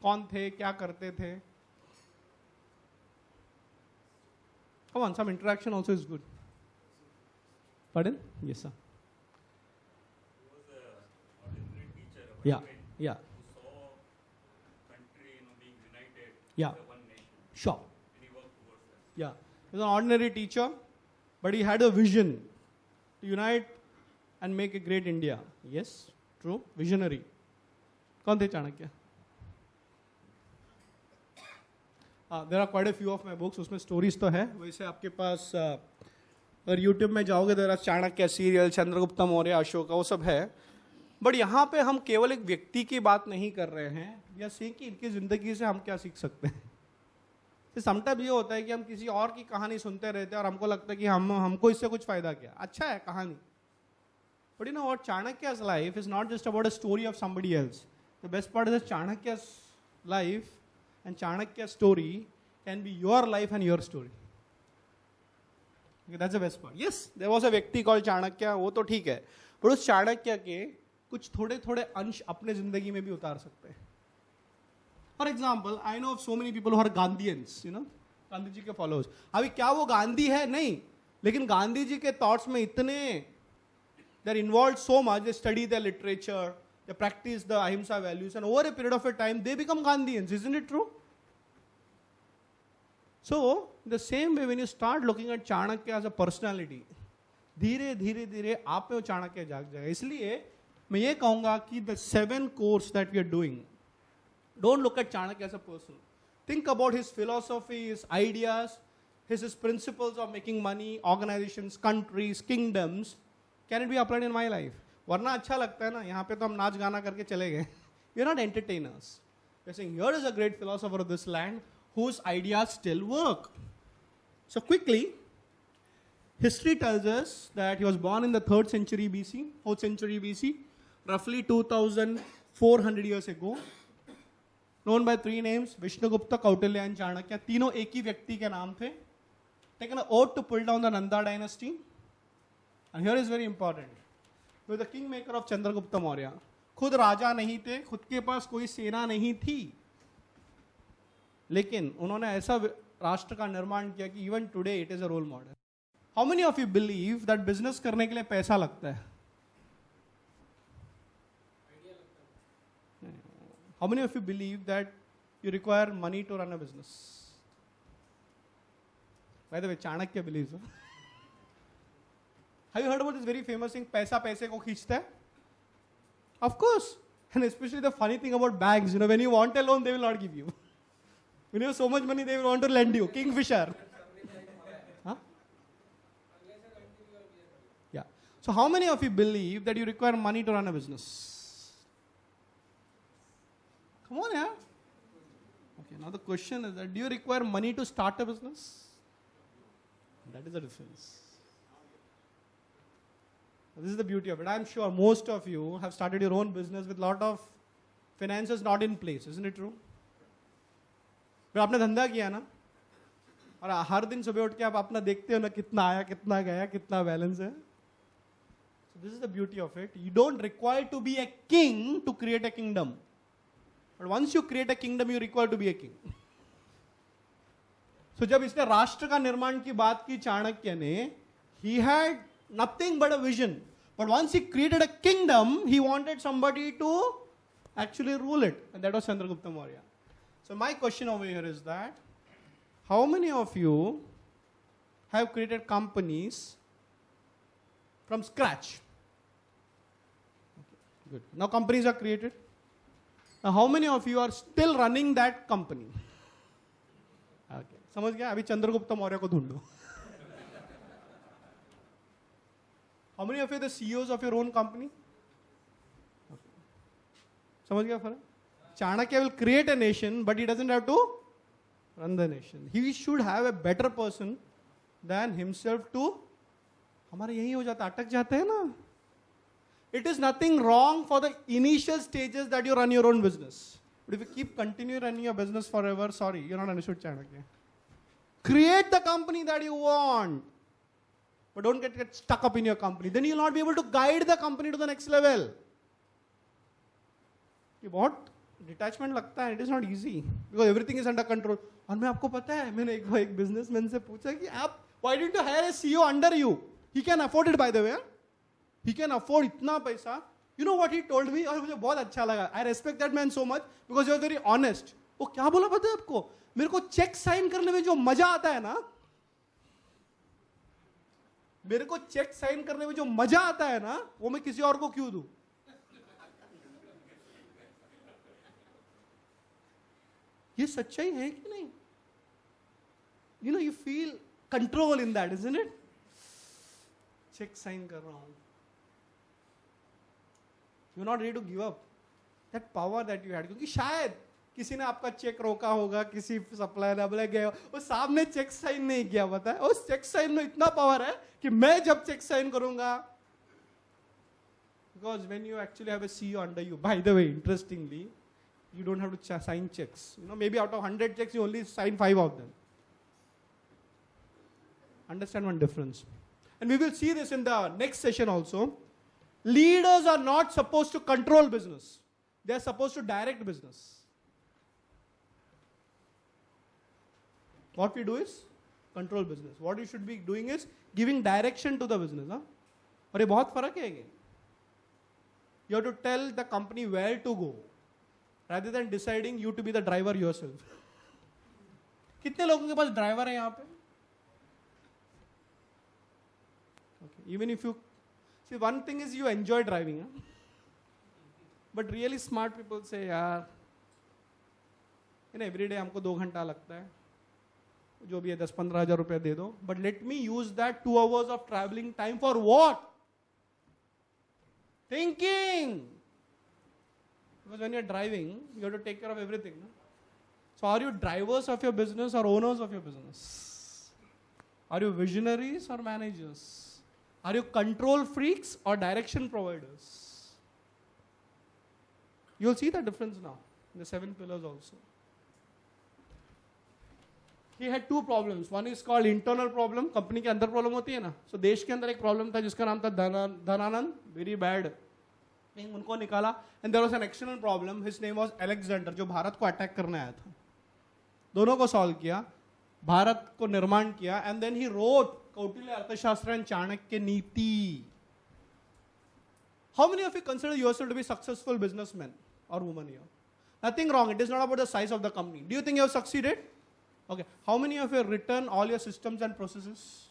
कौन थे? क्या करते थे? Come on, some interaction also is good. Pardon? Yes, sir. He was an ordinary teacher, a Yeah, friend yeah, who saw country, being united Yeah. as a one nation, sure. and he worked towards that. Yeah, he was an ordinary teacher, but he had a vision to unite and make a great India. Yes, true, visionary. कौन थे Chanakya? There are quite a few of my books, उसमें stories तो है. वैसे आपके पास अगर YouTube में जाओगे there are Chanakya serial, Chandragupta Maurya, Ashoka, वो सब है. बट यहाँ पे हम केवल एक व्यक्ति की बात नहीं कर रहे हैं, या सीख कि इनकी जिंदगी से हम क्या सीख सकते हैं. समटाइम ये होता है कि हम किसी और की कहानी सुनते रहते हैं और हमको लगता है कि हमको इससे कुछ फायदा क्या. अच्छा है कहानी, बट यू नो व्हाट, चाणक्य's life is not just about a story of somebody else. The best part is that Chanakya's life and Chanakya's story can be your life and your story. Okay, that's the best part. Yes, there was a व्यक्ति called Chanakya, वो तो ठीक है, पर उस चाणक्य के कुछ थोड़े थोड़े अंश अपने जिंदगी में भी उतार सकते हैं. For example, I know so many people who are Gandhians, you know, Gandhi ji के फॉलोअर्स. अभी क्या वो गांधी है? नहीं, लेकिन गांधी जी के थॉट्स में इतने, they are involve so much, they study the literature, they practice the ahimsa values, and over a period of a time they become Gandhians. Isn't it true? So the same way, when you start looking at Chanakya as a personality, धीरे धीरे धीरे आप में वो चाणक्य जाग जाएगा. इसलिए मैं ये कहूंगा कि the 7 course that we are doing, don't look at Chanakya as a person. Think about his philosophy, his ideas, his principles of making money, organizations, countries, kingdoms. Can it be applied in my life? वरना अच्छा लगता है ना, यहाँ पे तो हम नाच गाना करके चले गए. We are not entertainers. We are saying here is a great philosopher of this land whose ideas still work. So quickly, history tells us that he was born in the 3rd century BC, 4th century BC, roughly 2400 years ago. Known by 3 names, Vishnugupta, Kautilya and Chanakya. तीनों एक ही व्यक्ति के नाम थे. Taken an oath to pull down the Nanda dynasty. And here is very important. He was the kingmaker of Chandragupta Maurya. खुद राजा नहीं थे, खुद के पास कोई सेना नहीं थी, लेकिन उन्होंने ऐसा राष्ट्र का निर्माण किया कि even today it is a role model. How many of you believe that business करने के लिए पैसा लगता है? How many of you believe that you require money to run a business? By the way, Chanakya believes. Have you heard about this very famous thing, पैसा पैसे को खींचता है? Of course. And especially the funny thing about banks, you know, when you want a loan, they will not give you. When you have so much money, they will want to lend you. Kingfisher. Huh? Yeah. So how many of you believe that you require money to run a business? Come on, yeah. Okay, now the question is that do you require money to start a business? That is the difference. This is the beauty of it. I'm sure most of you have started your own business with a lot of finances not in place. Isn't it true? फिर आपने धंधा किया ना, और हर दिन सुबह उठ के आप अपना देखते हो ना, कितना आया, कितना गया, कितना बैलेंस है. So this is the beauty of it. You don't require to be a king to create a kingdom. But once you create a kingdom, you require to be a king. So जब इसने राष्ट्र का निर्माण की बात की चाणक्य ने, he had nothing but a vision. But once he created a kingdom, he wanted somebody to actually rule it. And that was Chandragupta Maurya. So my question over here is that, how many of you have created companies from scratch? Okay, good. Now companies are created. Now how many of you are still running that company? Okay. समझ गया? अभी चंद्रगुप्त मौर्य को ढूंढो. How many of you are the CEOs of your own company? Okay. समझ गया फर्क? Chanakya will create a nation, but he doesn't have to run the nation. He should have a better person than himself to. हमारे यही हो जाता, अटक जाते हैं ना. It is nothing wrong for the initial stages that you run your own business. But if you keep continue running your business forever, sorry, you're not understood Chanakya. Create the company that you want. But don't get stuck up in your company. Then you'll not be able to guide the company to the next level. ये बहुत detachment लगता है. It is not easy because everything is under control. और मैं आपको पता है, मैंने एक बिजनेसमैन से पूछा कि आप why didn't you hire a CEO under you? He can afford it, by the way. He can afford इतना पैसा. You know what he told me? और मुझे बहुत अच्छा लगा. I respect that man so much because he was very honest. वो क्या बोला पता है आपको? मेरे को चेक साइन करने में जो मजा आता है ना, मेरे को चेक साइन करने में जो मजा आता है ना, वो मैं किसी और को क्यों दूं? ये सच्चाई है कि नहीं? You know, you feel control in that, isn't it? Check sign कर रहा हूं. You're not ready to give up that power that you had. क्योंकि शायद किसी ने आपका चेक रोका होगा, किसी सप्लायर ने बोला गया, उस साहब ने चेक साइन नहीं किया. पता है, उस चेक साइन में इतना पावर है कि मैं जब चेक साइन करूंगा, because when you actually have a CEO under you, by the way, interestingly, you don't have to sign checks. You know, maybe out of 100 checks, you only sign 5 of them. Understand one difference. And we will see this in the next session also. Leaders are not supposed to control business. They are supposed to direct business. What we do is control business. What you should be doing is giving direction to the business. और ये बहुत फर्क है. You have to tell the company where to go, rather than deciding you to be the driver yourself. कितने लोगों के पास driver है यहाँ पे? Okay. Even if you see, one thing is you enjoy driving, huh? But really smart people say, यार, every day हमको 2 घंटा लगता है, जो भी है 10-15 हजार रुपया दे दो. But let me use that 2 hours of traveling time for what? Thinking. Because when you're driving, you have to take care of everything. No? So are you drivers of your business or owners of your business? Are you visionaries or managers? Are you control freaks or direction providers? You'll see the difference now in the 7 pillars also. He had 2 problems. One is called internal problem. Company के अंदर problem होती है ना. So देश के अंदर एक problem था जिसका नाम था धनानंद. Very bad. उनको निकाला. And there was an external problem. His name was Alexander, जो भारत को attack करने आया था. दोनों को solve किया. भारत को निर्माण किया. And then he wrote Kautilya Arthashastra and Chanakya Niti. How many of you consider yourself to be successful businessmen or women here? Nothing wrong. It is not about the size of the company. Do you think you have succeeded? Okay. How many of you have written all your systems and processes?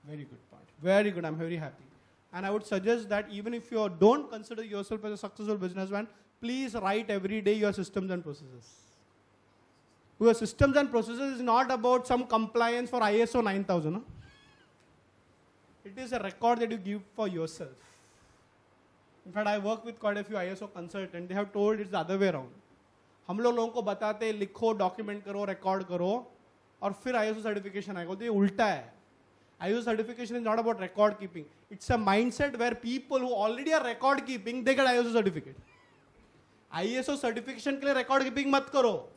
Very good part. Very good. I'm very happy. And I would suggest that even if you don't consider yourself as a successful businessman, please write every day your systems and processes. Because systems and processes is not about some compliance for ISO 9000. Huh? It is a record that you give for yourself. In fact, I work with quite a few ISO consultants. They have told it's the other way around. हम लोगों को बताते हैं लिखो, document करो, record करो और फिर ISO सर्टिफिकेशन आएगा. तो ये उल्टा है. ISO certification is not about record keeping. It's a mindset where people who already are record keeping, they get ISO certificate. ISO certification के लिए record keeping मत करो.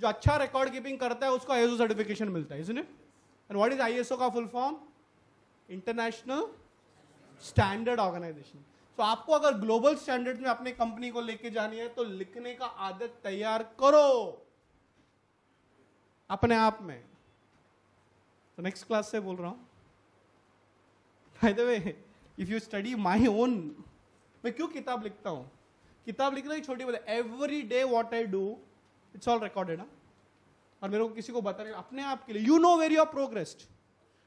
जो अच्छा record keeping करता है उसको ISO certification मिलता है, isn't it? And what is ISO का full form? International Standard Organization. So आपको अगर global standards में अपने कंपनी को लेके जानी है तो लिखने का आदत तैयार करो अपने आप में. तो नेक्स्ट क्लास से बोल रहा हूं. By the way, if you study my own, मैं क्यों किताब लिखता हूँ? किताब लिखना ही छोटी बात है. Every day what I do, it's all recorded. ना? और मेरे को किसी को बताने अपने आप के लिए. You know where you have progressed.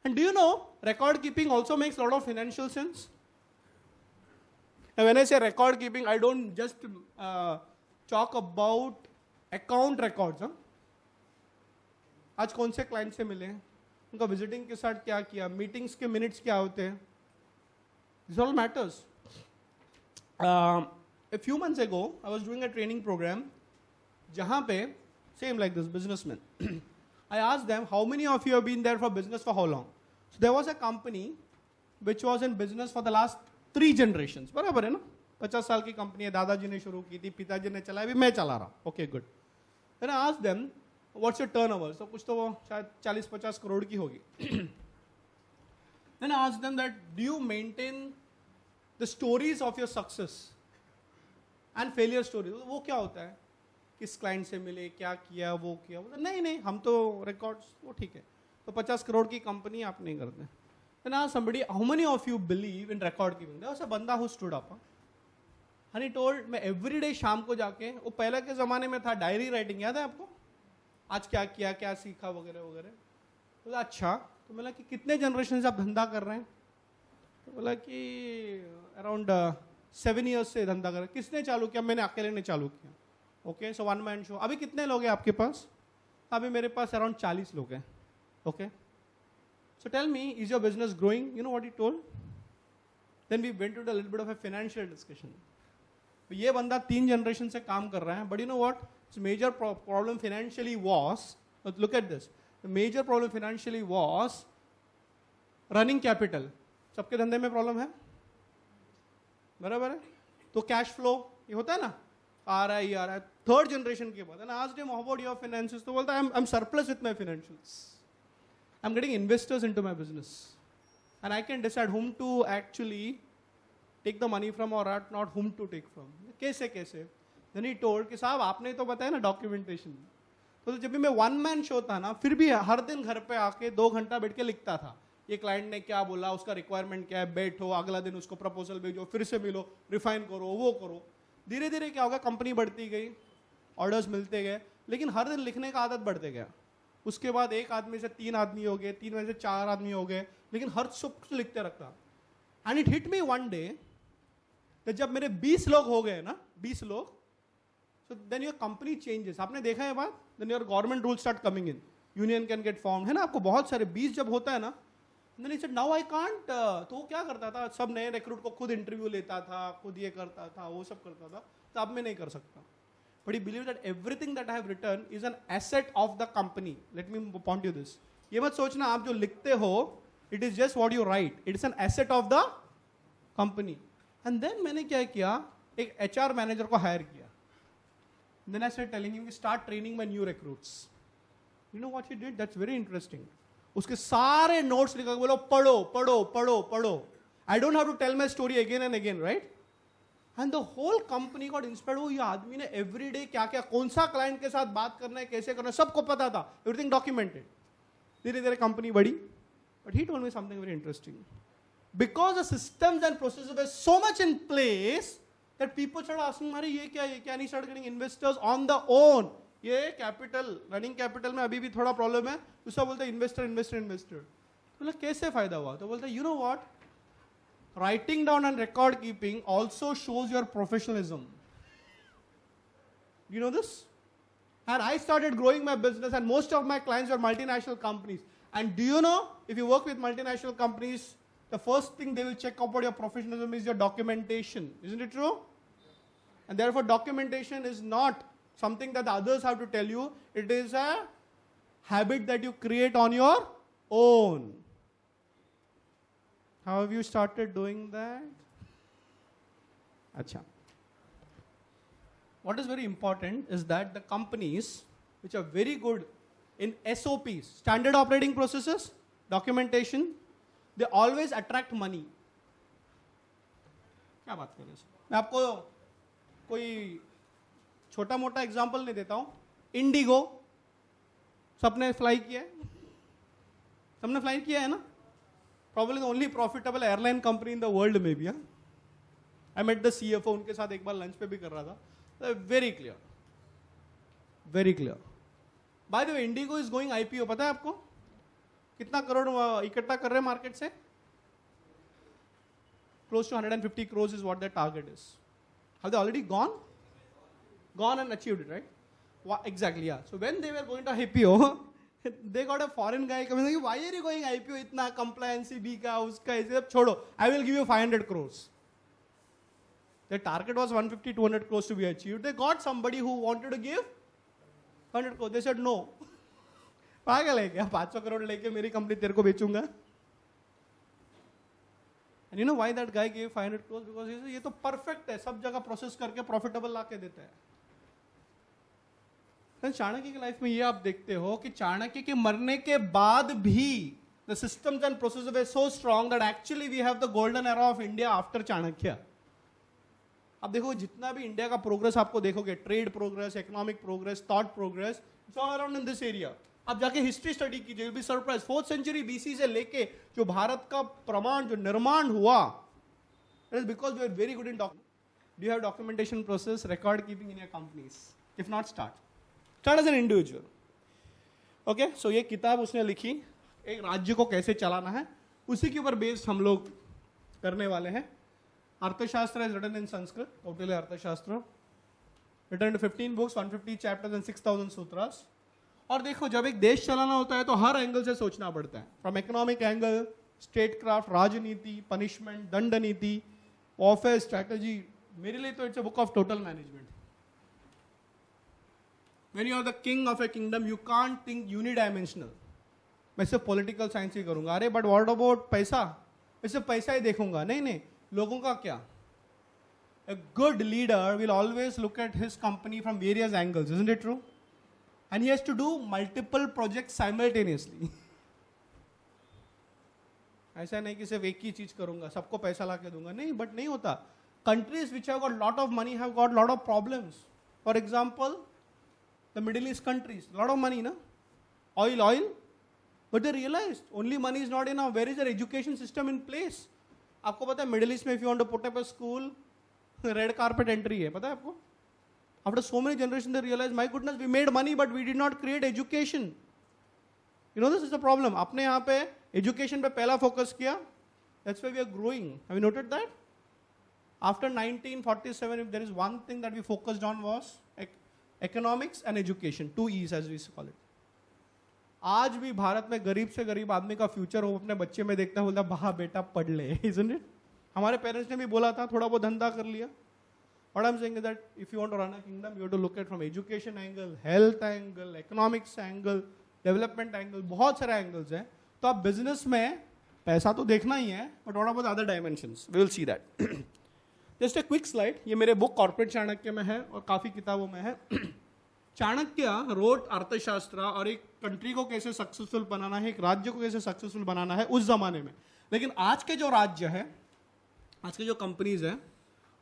And do you know, record keeping also makes a lot of financial sense. And when I say record keeping, I don't just talk about account records. Huh? आज कौन से client से मिले, उनका visiting के साथ क्या किया, मीटिंग्स के मिनट्स क्या होते हैं. This all matters. A few months ago, I was doing a training program, जहाँ पे same like this businessman. I asked them, how many of you have been there for business for how long? So there was a company which was in business for the last 3 generation, बराबर है ना? 50 साल की company है, दादाजी ने शुरू की थी, पिताजी ने चलाई, अभी मैं चला रहा हूँ. Okay good. Then I asked them what's your turnover. तो कुछ तो वो शायद 40-50 करोड़ की होगी. Then I asked them that do you maintain the stories of your success and failure stories. वो क्या होता है? किस क्लाइंट से मिले, क्या किया, वो किया. नहीं नहीं, हम तो रिकॉर्ड्स, वो ठीक है. तो 50 करोड़ की कंपनी आप नहीं करते. Then I asked somebody how many of you believe in record keeping. There was a बंदा who stood up and he told, मैं एवरी डे शाम को जाके, वो पहले के ज़माने में था डायरी राइटिंग, याद है आपको? आज क्या किया, क्या सीखा, वगैरह वगैरह. बोला अच्छा. तो बोला कि कितने जनरेशन से आप धंधा कर रहे हैं? तो बोला कि अराउंड 7 ईयर्स से धंधा कर रहे हैं. किसने चालू किया? मैंने अकेले ने चालू किया. ओके, सो 1 मैन शो. अभी कितने लोग हैं आपके पास? अभी मेरे पास अराउंड 40 लोग हैं. Okay, so tell me, is your business growing? You know what he told? Then we went to a little bit of a financial discussion. ये बंदा 3 जनरेशन से काम कर रहा है, but you know what, its major problem financially was, look at this, the major problem financially was running capital. सबके धंधे में प्रॉब्लम है, बराबर है? तो कैश फ्लो ये होता है ना, आ रहा है, ये आ रहा है. 3rd जनरेशन के बाद, and I asked him how about your finances, तो बोलता है I'm surplus with my financials. I'm getting investors into my business and I can decide whom to actually take the money from or not whom to take from. कैसे कैसे? Then he told कि साहब आपने तो बताया ना documentation. तो जब भी मैं 1 मैन शो था ना, फिर भी हर दिन घर पे आके 2 घंटा बैठ के लिखता था. ये क्लाइंट ने क्या बोला, उसका रिक्वायरमेंट क्या है, बैठो, अगला दिन उसको प्रपोजल भेजो, फिर से मिलो, रिफाइन करो, वो करो. धीरे धीरे क्या होगा, कंपनी बढ़ती गई, ऑर्डर्स मिलते गए, लेकिन हर दिन लिखने का आदत बढ़ते गया. उसके बाद 1 आदमी से 3 आदमी हो गए, 3 में से 4 आदमी हो गए, लेकिन हर सब कुछ लिखते रखता. And it hit me one day, जब मेरे 20 लोग हो गए ना, 20 लोग, so then your company changes. आपने देखा है बात? Then your government rules start coming in. Union can get formed, है ना? आपको बहुत सारे 20 जब होता है ना, then he said now I can't. तो वो क्या करता था? सब नए रिक्रूट को खुद इंटरव्यू लेता था, खुद ये करता था, वो सब करता था. तो अब मैं नहीं कर सकता. But he believed that everything that I have written is an asset of the company. Let me point you this. ये मत सोचना आप जो लिखते हो, it is just what you write. It is an asset of the company. And then मैंने क्या किया? एक HR मैनेजर को हायर किया. Then I started telling him, start training my new recruits. You know what he did? That's very interesting. उसके सारे notes लिखा, बोलो पढ़ो पढ़ो पढ़ो पढ़ो. I don't have to tell my story again and again, right? And the whole company got inspired. वो ये आदमी ने every day क्या क्या, कौन सा client के साथ बात करना है, कैसे करना है, सबको पता था. Everything documented. धीरे धीरे company बढ़ी. But he told me something very interesting. Because the systems and processes were so much in place, that people started asking, "Mari, ये क्या, and he started getting investors on the own." ये capital, running capital में अभी भी थोड़ा problem है. दूसरा बोलता है investor. बोला कैसे फायदा हुआ? तो बोलता है, you know what? Writing down and record keeping also shows your professionalism. You know this? And I started growing my business, and most of my clients were multinational companies. And do you know, if you work with multinational companies, the first thing they will check about your professionalism is your documentation. Isn't it true? And therefore, documentation is not something that the others have to tell you. It is a habit that you create on your own. How have you started doing that? Acha. What is very important is that the companies which are very good in SOPs, standard operating processes, documentation, they always attract money. क्या बात कर रहे हैं? मैं आपको कोई छोटा मोटा एग्जांपल नहीं देता हूं. इंडिगो सबने फ्लाई किया है, सबने फ्लाई किया है ना? Probably the only profitable airline company in the world maybe. I met the CFO, उनके साथ एक बार लंच पे भी कर रहा था. Very clear, very clear. By the way, Indigo is going IPO. पता है आपको कितना करोड़ इकट्ठा कर रहे हैं मार्केट से? Close to 150 crores is what their target is. Have they already gone? Gone and achieved it, right? Exactly, yeah. So when they were going to IPO, they got a foreign guy coming like, why are you going IPO? इतना compliance भी का उसका ऐसे सब छोड़ो. I will give you 500 crores. Their target was 150-200 crores to be achieved. They got somebody who wanted to give 100 crores. They said no. पागल है क्या? 500 करोड़ लेके मेरी कंपनी तेरे को बेचूंगा? And you know why that guy gave 500 crores? Because he said, ये तो perfect है, सब जगह प्रोसेस करके प्रॉफिटेबल ला के देता है. चाणक्य की लाइफ में ये आप देखते हो कि चाणक्य के मरने के बाद भी the systems and processes were so strong that actually we have the golden era of India after Chanakya. अब देखो जितना भी इंडिया का प्रोग्रेस आपको देखोगे, trade progress, economic progress, thought progress, it's all around in this area. आप जाके history study कीजिए, you will be surprise. 4th century BC से लेके जो भारत का प्रमाण जो निर्माण हुआ, it is because we are very good in document. Do you have documentation process, record keeping in your companies? If not, start as an individual. Okay, so ये किताब उसने लिखी, एक राज्य को कैसे चलाना है, उसी के ऊपर बेस्ड हम लोग करने वाले हैं. अर्थशास्त्र is written in Sanskrit, totally अर्थशास्त्र, written into 15 books, 150 chapters and 6,000 sutras. और देखो जब एक देश चलाना होता है तो हर एंगल से सोचना पड़ता है. From economic angle, state craft, राजनीति, पनिशमेंट, दंड नीति, ऑफिस, स्ट्रैटेजी. मेरे लिए तो it's a book of total management. When you are the king of a kingdom, you can't think unidimensional. मैं सिर्फ पॉलिटिकल साइंस ही करूंगा. अरे बट व्हाट अबाउट पैसा? मैं सिर्फ पैसा ही देखूंगा. नहीं, लोगों का क्या? A good leader will always look at his company from various angles, isn't it true? And he has to do multiple projects simultaneously. ऐसा नहीं कि सिर्फ एक ही चीज करूंगा, सबको पैसा ला के दूंगा. नहीं, बट नहीं होता. Countries which have got lot of money have got lot of problems. For example, the Middle East countries, lot of money, na? Oil. But they realized only money is not enough. Where is their education system in place? आपको पता है middle east में if you want to put up a school, red carpet entry है, पता है आपको? After so many generations they realized, my goodness, we made money but we did not create education. You know this is the problem. आपने यहाँ पे education पे पहला focus किया, that's why we are growing. Have you noted that? After 1947, if there is one thing that we focused on was economics and education, 2 E's as we call it. आज भी भारत में गरीब से गरीब आदमी का फ्यूचर वो अपने बच्चे में देखता है, बोलता है बाहा बेटा पढ़ ले, isn't it? हमारे पेरेंट्स ने भी बोला था, थोड़ा बहुत धंधा कर लिया. What I'm saying is that if you want to run a kingdom, you have to look at from education angle, health angle, economics angle, development angle, बहुत सारे angles हैं. तो आप बिजनेस में पैसा तो देखना ही है, but what about other dimensions? We will see that. Just a quick slide. ये मेरे बुक कॉर्पोरेट चाणक्य में है और काफी किताबों में है. चाणक्य रोट अर्थशास्त्र और एक कंट्री को कैसे सक्सेसफुल बनाना है, एक राज्य को कैसे सक्सेसफुल बनाना है उस जमाने में. लेकिन आज के जो राज्य है, आज के जो कंपनीज है,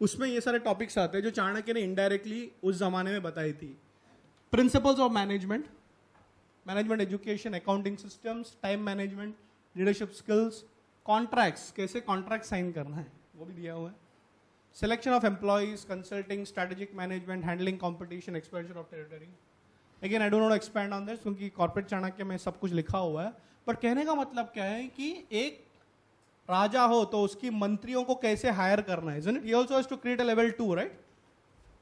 उसमें ये सारे टॉपिक्स आते हैं जो चाणक्य ने इनडायरेक्टली उस जमाने में बताई थी. Principles of management, management education, accounting systems, time management, leadership skills, contracts, कैसे कॉन्ट्रैक्ट साइन करना है वो भी दिया हुआ है. Selection of employees, consulting, strategic management, handling competition, expansion of territory. Again, I don't want to expand on this क्योंकि corporate Chanakya में सब कुछ लिखा हुआ है. पर कहने का मतलब क्या है कि एक राजा हो तो उसकी मंत्रियों को कैसे हायर करना है, isn't it? He also has to create a level 2, right?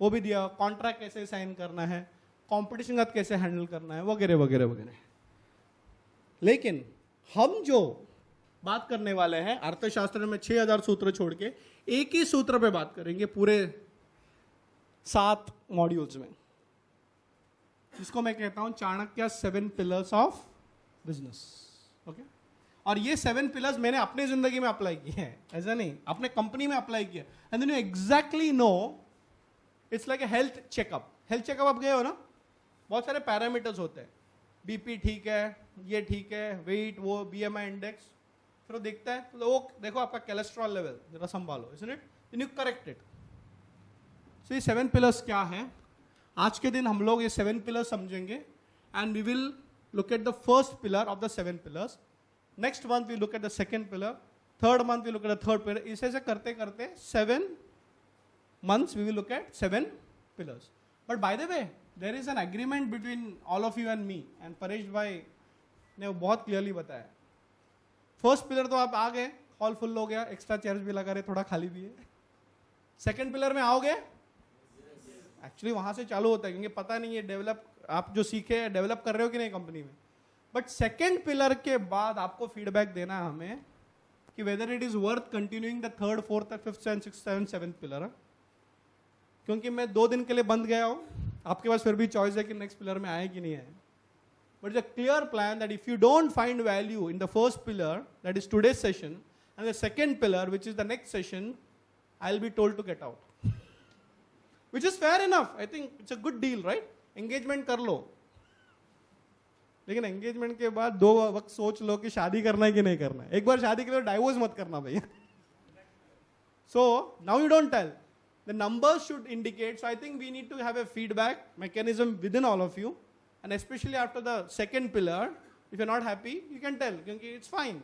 वो भी दिया. कॉन्ट्रैक्ट कैसे साइन करना है, कॉम्पिटिशन का कैसे हैंडल करना है, वगैरह वगैरह वगैरह. लेकिन हम जो बात करने वाले हैं अर्थशास्त्र में 6000 सूत्र छोड़ के एक ही सूत्र पे बात करेंगे पूरे 7 मॉड्यूल्स में, जिसको मैं कहता हूं Chanakya 7 pillars of business. Okay, और ये 7 पिलर्स मैंने अपनी जिंदगी में अप्लाई किए हैं, ऐसा नहीं अपने कंपनी में अप्लाई किया. And then you exactly know, it's like a health checkup. Health checkup आप गए हो ना, बहुत सारे पैरामीटर्स होते हैं. बीपी ठीक है, ये ठीक है, वेट, वो बीएमआई इंडेक्स, फिर वो देखता है तो वो देखो आपका कोलेस्ट्रॉल लेवल जरा संभालो, isn't it? Then you correct it. So ये 7 पिलर्स क्या है, आज के दिन हम लोग ये 7 पिलर्स समझेंगे. And we will look at the first pillar of the 7 pillars. Next month we look at the second pillar, third month we look at the third pillar. इसे ऐसे करते करते 7 months we will look at 7 pillars. But by the way, there is an agreement between all of you and me, and Paresh भाई ने वो बहुत clearly बताया. First pillar तो आप आ गए, हॉल फुल हो गया, एक्स्ट्रा चेयर्स भी लगा रहे, थोड़ा खाली भी है. सेकंड पिलर में आओगे, एक्चुअली वहां से चालू होता है क्योंकि पता नहीं है डेवलप आप जो सीखे डेवलप कर रहे हो कि नहीं कंपनी में. बट सेकंड पिलर के बाद आपको फीडबैक देना है हमें कि whether it is worth continuing the third, fourth, fifth and sixth, seventh, seventh pillar. क्योंकि मैं 2 दिन के लिए बंद गया हूं, आपके पास फिर भी चॉइस है कि नेक्स्ट पिलर में आए कि नहीं आए. But it's a clear plan that if you don't find value in the first pillar, that is today's session, And the second pillar, which is the next session, I'll be told to get out. Which is fair enough. I think it's a good deal, right? Engagement कर लो. लेकिन engagement के बाद 2 वक्त सोच लो कि शादी करना है कि नहीं करना है. एक बार शादी के लिए डाइवोर्स मत करना भैया. So now you don't tell. The numbers should indicate. So I think we need to have a feedback mechanism within all of you, and especially after the second pillar, if you're not happy, you can tell. क्योंकि it's fine.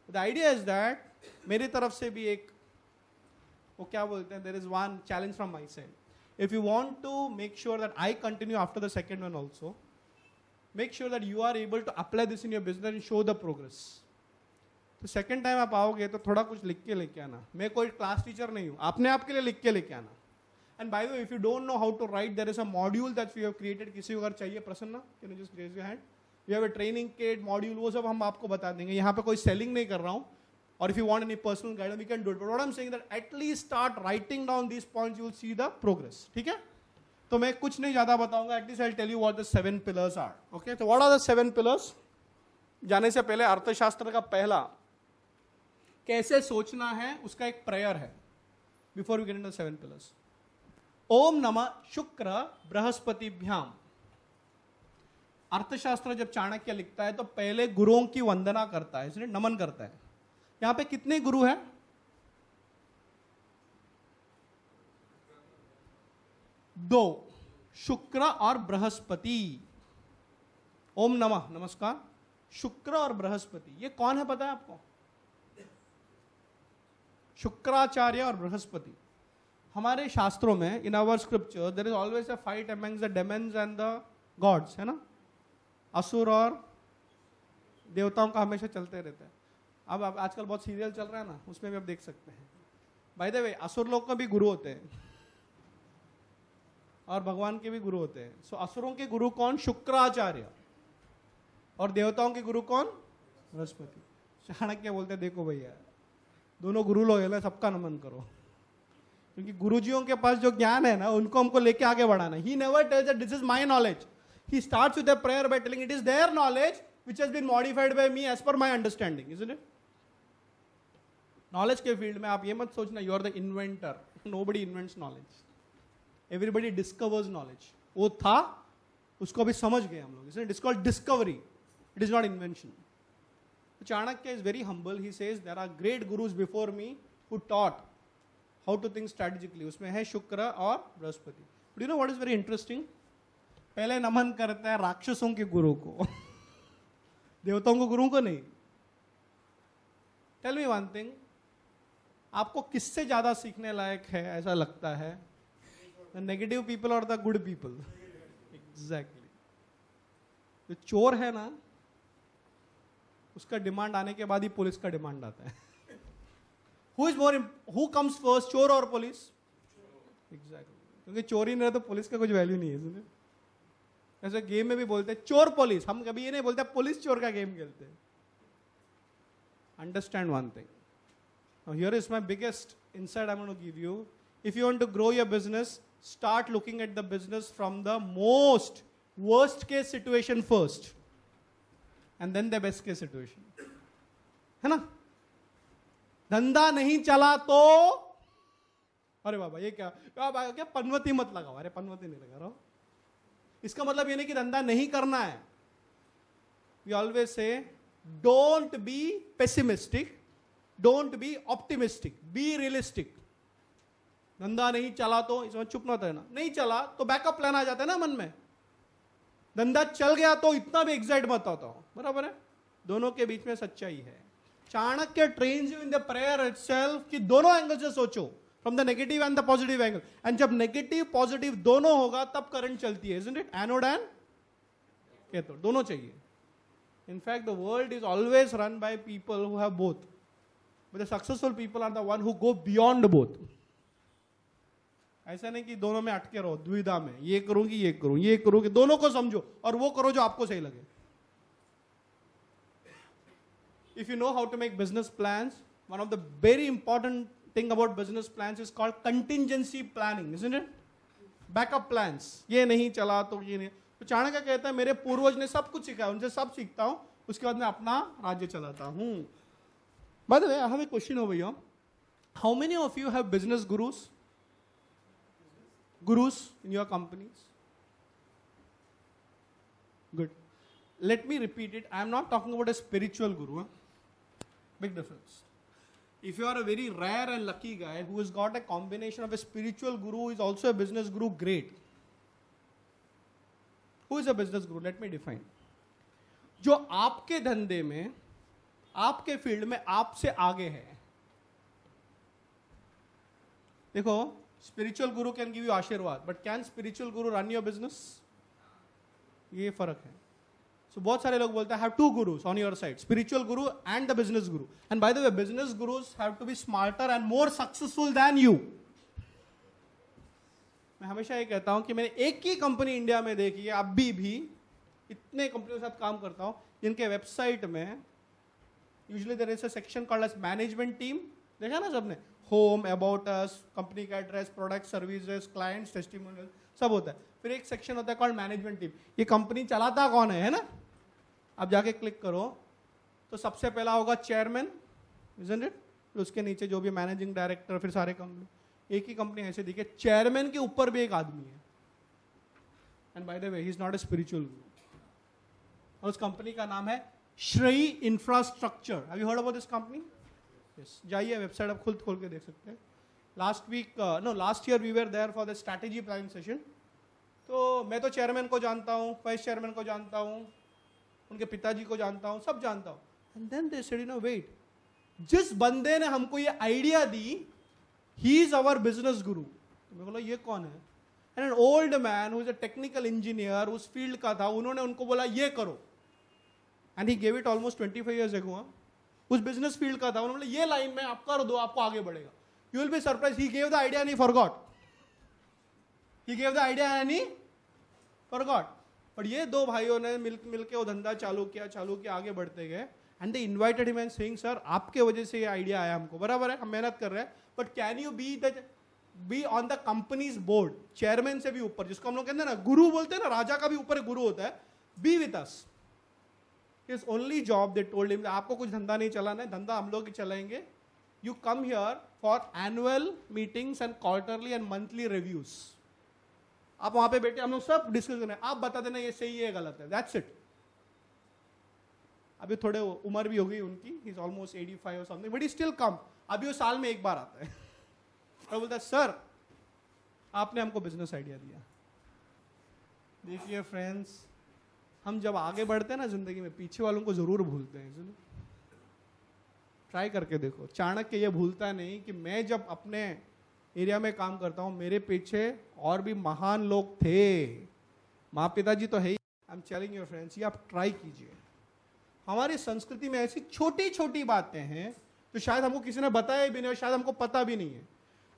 The idea is that मेरी तरफ से भी एक वो क्या बोलते हैं, there is one challenge from my side. If you want to make sure that I continue after the second one also, make sure that you are able to apply this in your business and show the progress. तो second time आप आओगे तो थोड़ा कुछ लिख के लेके आना. मैं कोई क्लास टीचर नहीं हूँ, आपने आपके लिए लिख के लेके आना. And by the way, if you don't know how to write, there is a module that we have created. किसी को अगर चाहिए, Prasanna, can you just raise your hand? We have a training kit module, वो सब हम आपको बता देंगे. यहाँ पे कोई सेलिंग नहीं कर रहा हूँ. और if you want any personal guidance, we can do it. But what I am saying that at least start writing down these points, you will see the progress. ठीक है? तो मैं कुछ नहीं ज्यादा बताऊंगा. At least I will tell you what the 7 pillars are. Okay, तो what are the 7 pillars? जाने से पहले अर्थशास्त्र का पहला कैसे सोचना है उसका एक प्रेयर है. Before we get into 7 pillars. ओम नमः शुक्र बृहस्पतिभ्याम. अर्थशास्त्र जब चाणक्य लिखता है तो पहले गुरुओं की वंदना करता है, इसलिए नमन करता है. यहां पे कितने गुरु हैं? 2, शुक्र और बृहस्पति. ओम नमः, नमस्कार, शुक्र और बृहस्पति. ये कौन है पता है आपको? शुक्राचार्य और बृहस्पति. हमारे शास्त्रों में, in our scripture, there is always a fight amongst the demons and the gods, है ना? असुर और देवताओं का हमेशा चलते रहता है. अब आजकल बहुत सीरियल चल रहा है ना, उसमें भी आप देख सकते हैं. बाय द वे, असुर लोग का भी गुरु होते हैं और भगवान के भी गुरु होते हैं. सो असुरों के गुरु कौन? शुक्राचार्य. और देवताओं के गुरु कौन? बृहस्पति. चाणक्य बोलते हैं, देखो भैया, दोनों गुरु लोग है, सबका नमन करो. क्योंकि गुरुजियों के पास जो ज्ञान है ना, उनको हमको लेके आगे बढ़ाना. He never tells that this is my knowledge. He starts with a prayer by telling it is their knowledge which has been modified by me as per my understanding. Isn't it? Knowledge के field में आप ये मत सोचना you are the inventor. Nobody invents knowledge. Everybody discovers knowledge. वो था, उसको अभी समझ गए हम लोग. It is called discovery. It is not invention. Chanakya is very humble. He says there are great gurus before me who taught how to think strategically. उसमें है शुक्र और Brihaspati. But you know what is very interesting? पहले नमन करता है राक्षसों के गुरु को, देवताओं को गुरु को नहीं. Tell me one thing. आपको किससे ज्यादा सीखने लायक है ऐसा लगता है? The negative people or the good people? Exactly. जो चोर है ना, उसका डिमांड आने के बाद ही पुलिस का डिमांड आता है. हु कम्स फर्स्ट, चोर और पुलिस? एग्जैक्टली. क्योंकि चोरी नहीं रहे तो पुलिस का कुछ वैल्यू नहीं है. ऐसे गेम में भी बोलते हैं चोर पुलिस. हम कभी ये नहीं बोलते पुलिस चोर का गेम खेलते हैं. Understand one thing. Here is my biggest insight I want to give you. If you want to grow your business, start looking at the business from the most worst case situation first, and then the best case situation. है ना? धंधा नहीं चला तो, अरे बाबा ये क्या पनवती मत लगाओ. अरे पनवती नहीं लगा रहा हूं. इसका मतलब ये नहीं कि धंधा नहीं करना है. We always say don't be pessimistic, don't be optimistic, be realistic. धंधा नहीं चला तो इसमें चुप ना रहना. नहीं चला तो बैकअप प्लान आ जाता है ना मन में. धंधा चल गया तो इतना भी एग्जाइट मत होता हो. बराबर है? दोनों के बीच में सच्चाई है. Chanakya trains you in the prayer itself कि दोनों एंगल से सोचो, from the negative and the positive angle. And जब नेगेटिव पॉजिटिव दोनों होगा तब करंट चलती है. Isn't it? Anode and cathode दोनों चाहिए. In fact the world is always run by people who have both. But the successful people are the one who go beyond both. ऐसा नहीं कि दोनों में अटके रहो द्विधा में, ये करूंगी ये करूं, ये करूंगी. दोनों को समझो और वो करो जो आपको सही लगे. If you know how to make business plans, one of the very important thing about business plans is called contingency planning, isn't it? Backup plans. ये नहीं चला तो ये नहीं. तो चाणक्य कहता है मेरे पूर्वज ने सब कुछ सिखाया, उनसे सब सीखता हूं, उसके बाद मैं अपना राज्य चलाता हूं. By the way, I have a question over here. How many of you have business gurus? Gurus in your companies? Good. Let me repeat it. I am not talking about a spiritual guru. Huh? Big difference. If you are a very rare and lucky guy who has got a combination of a spiritual guru who is also a business guru, great. Who is a business guru? Let me define. जो आपके धंधे में, आपके field में आपसे आगे है. देखो, spiritual guru can give you आशीर्वाद, but can spiritual guru run your business? ये फर्क है. So बहुत सारे लोग बोलते हैं have two gurus on your side, spiritual guru and the business guru. And by the way, business gurus have to be smarter and more successful than you. मैं हमेशा ये कहता हूं कि मैंने एक ही कंपनी इंडिया में देखी है, अभी भी इतने कंपनियों के साथ काम करता हूं जिनके वेबसाइट में usually there is a section called as management team. देखा ना सबने? होम, अबाउट अस, कंपनी का address, product, services, clients, testimonial, सब होता है. फिर एक सेक्शन होता है कॉल्ड मैनेजमेंट टीम. ये कंपनी चलाता कौन है ना? आप जाके क्लिक करो तो सबसे पहला होगा चेयरमैन, इजंट इट? फिर उसके नीचे जो भी मैनेजिंग डायरेक्टर, फिर सारे कंपनी. एक ही कंपनी ऐसे दिखे, चेयरमैन के ऊपर भी एक आदमी है. And by the way, he is not a spiritual guru. और उस कंपनी का नाम है Shrey infrastructure. Have you heard about this company? Yes, जाइए वेबसाइट आप खुद खोल के देख सकते हैं. Last year we were there for the strategy planning session. तो मैं तो चेयरमैन को जानता हूँ, वाइस चेयरमैन को जानता हूँ, उनके पिताजी को जानता हूँ, सब जानता हूँ. And then they said, you know, wait, जिस बंदे ने हमको ये आइडिया दी, he is our business guru. मैं बोला ये कौन है? And an old man who is a technical engineer, उस फील्ड का था, उन्होंने उनको बोला ये करो. And he gave it almost 25 years ago. उस बिजनेस फील्ड का था, उन्होंने ये लाइन में आप कर दो, आपको आगे बढ़ेगा. You will be surprise, he gave the idea and he forgot. He gave the idea and he forgot. पर ये दो भाइयों ने मिलके वो धंधा चालू किया, आगे बढ़ते गए. And they invited him and saying, sir आपके वजह से ये आइडिया आया हमको, बराबर है, हम मेहनत कर रहे हैं, but can you be on the companies board, chairman से भी ऊपर, जिसको हम लोग कहते हैं ना गुरु बोलते हैं ना, राजा का भी ऊपर गुरु होता है. B with us. His only job, they told him, आपको कुछ धंधा नहीं चलाना है, धंधा हम लोग ही चलाएंगे. You come here for annual meetings and quarterly and monthly reviews. आप वहां पे बैठे, हम लोग सब डिस्कस करें, आप बता देना ये सही है गलत है, दैट्स इट. अभी थोड़े उम्र भी हो गई उनकी, ही इज ऑलमोस्ट 85 और something, but he still come. अभी वो साल में एक बार आता है और बोलता है, सर आपने हमको बिजनेस आइडिया दिया. देखिए फ्रेंड्स, हम जब आगे बढ़ते हैं ना जिंदगी में, पीछे वालों को जरूर भूलते हैं. ट्राई करके देखो, चाणक्य ये भूलता नहीं कि मैं जब अपने एरिया में काम करता हूं, मेरे पीछे और भी महान लोग थे. माँ पिताजी तो है ही. I am telling your friends, ये आप ट्राई कीजिए. हमारी संस्कृति में ऐसी छोटी छोटी बातें हैं जो शायद हमको किसी ने बताया भी नहीं और शायद हमको पता भी नहीं है.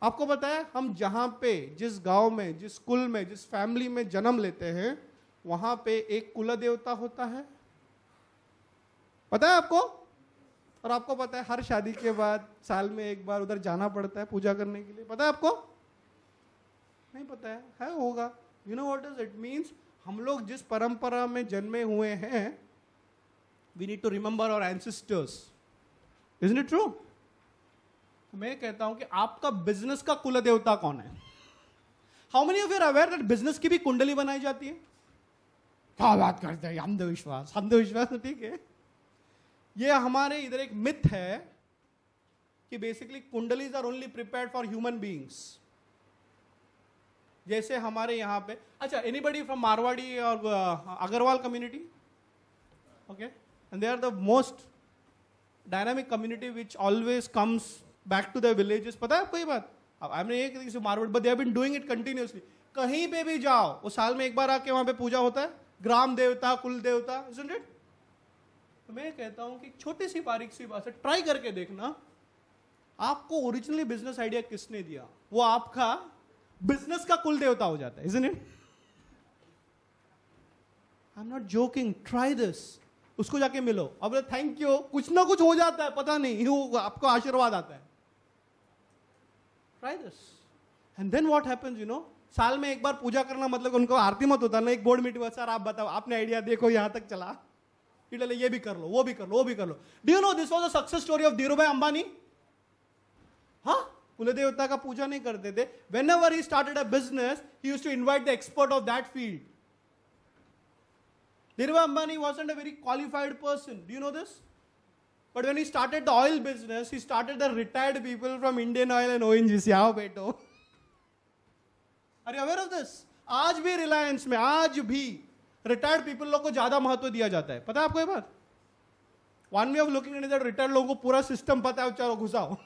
आपको पता है, हम जहाँ पे, जिस गांव में, जिस स्कूल में, जिस फैमिली में जन्म लेते हैं, वहां पे एक कुल देवता होता है. पता है आपको? और आपको पता है हर शादी के बाद साल में एक बार उधर जाना पड़ता है पूजा करने के लिए. पता है आपको? नहीं पता है होगा. You know what does it means? हम लोग जिस परंपरा में जन्मे हुए हैं, we need to remember our ancestors. Isn't it true? मैं कहता हूं कि आपका बिजनेस का कुल देवता कौन है? How many of you are aware that business की भी कुंडली बनाई जाती है? क्या बात करते हैं, अंधविश्वास. अंधविश्वास तो ठीक है. ये हमारे इधर एक मिथ है कि basically kundlis are only prepared for human beings. जैसे हमारे यहाँ पे, अच्छा, एनीबडी फ्रॉम मारवाड़ी और Agrawal community? Okay, and they are the most dynamic community which always comes back to the villages. पता है आपको ये बात? हमने ये किसी Marwari, but they have been doing it continuously. कहीं पे भी जाओ, वो साल में एक बार आके वहां पे पूजा होता है, ग्राम देवता, कुल देवता. Isn't it? तो मैं कहता हूं कि छोटी सी बारीक सी बात है, ट्राई करके देखना. आपको ओरिजिनली बिजनेस आइडिया किसने दिया, वो आपका बिजनेस का कुल देवता हो जाता है. Isn't it? I am not joking. Try this. उसको जाके मिलो, अब थैंक यू, कुछ ना कुछ हो जाता है, पता नहीं, वो आपको आशीर्वाद आता है. Try this. And then what happens, you know, साल में एक बार पूजा करना मतलब उनको आरती मत होता ना, एक बोर्ड मीटिंग, सर आप बताओ, आपने आइडिया देखो यहां तक चला. ये भी कर लो, वो भी कर लो, वो भी कर लो. Do you know this was a success story of Dhirubhai Ambani? हाँ, कुल देवता का पूजा नहीं करते थे. Whenever he started a business, he used to invite the expert of that field. Dhirubhai Ambani wasn't a very qualified person. Do you know this? But when he started the oil business, he started the retired people from Indian Oil and ONGC. आओ बेटो. Are you aware of this? आज भी रिलायंस में, आज भी retired people लोग को ज्यादा महत्व दिया जाता है. पता है आपको ये बात? One way of looking at that retired लोगों को पूरा सिस्टम पता है, चारों घुसाओ.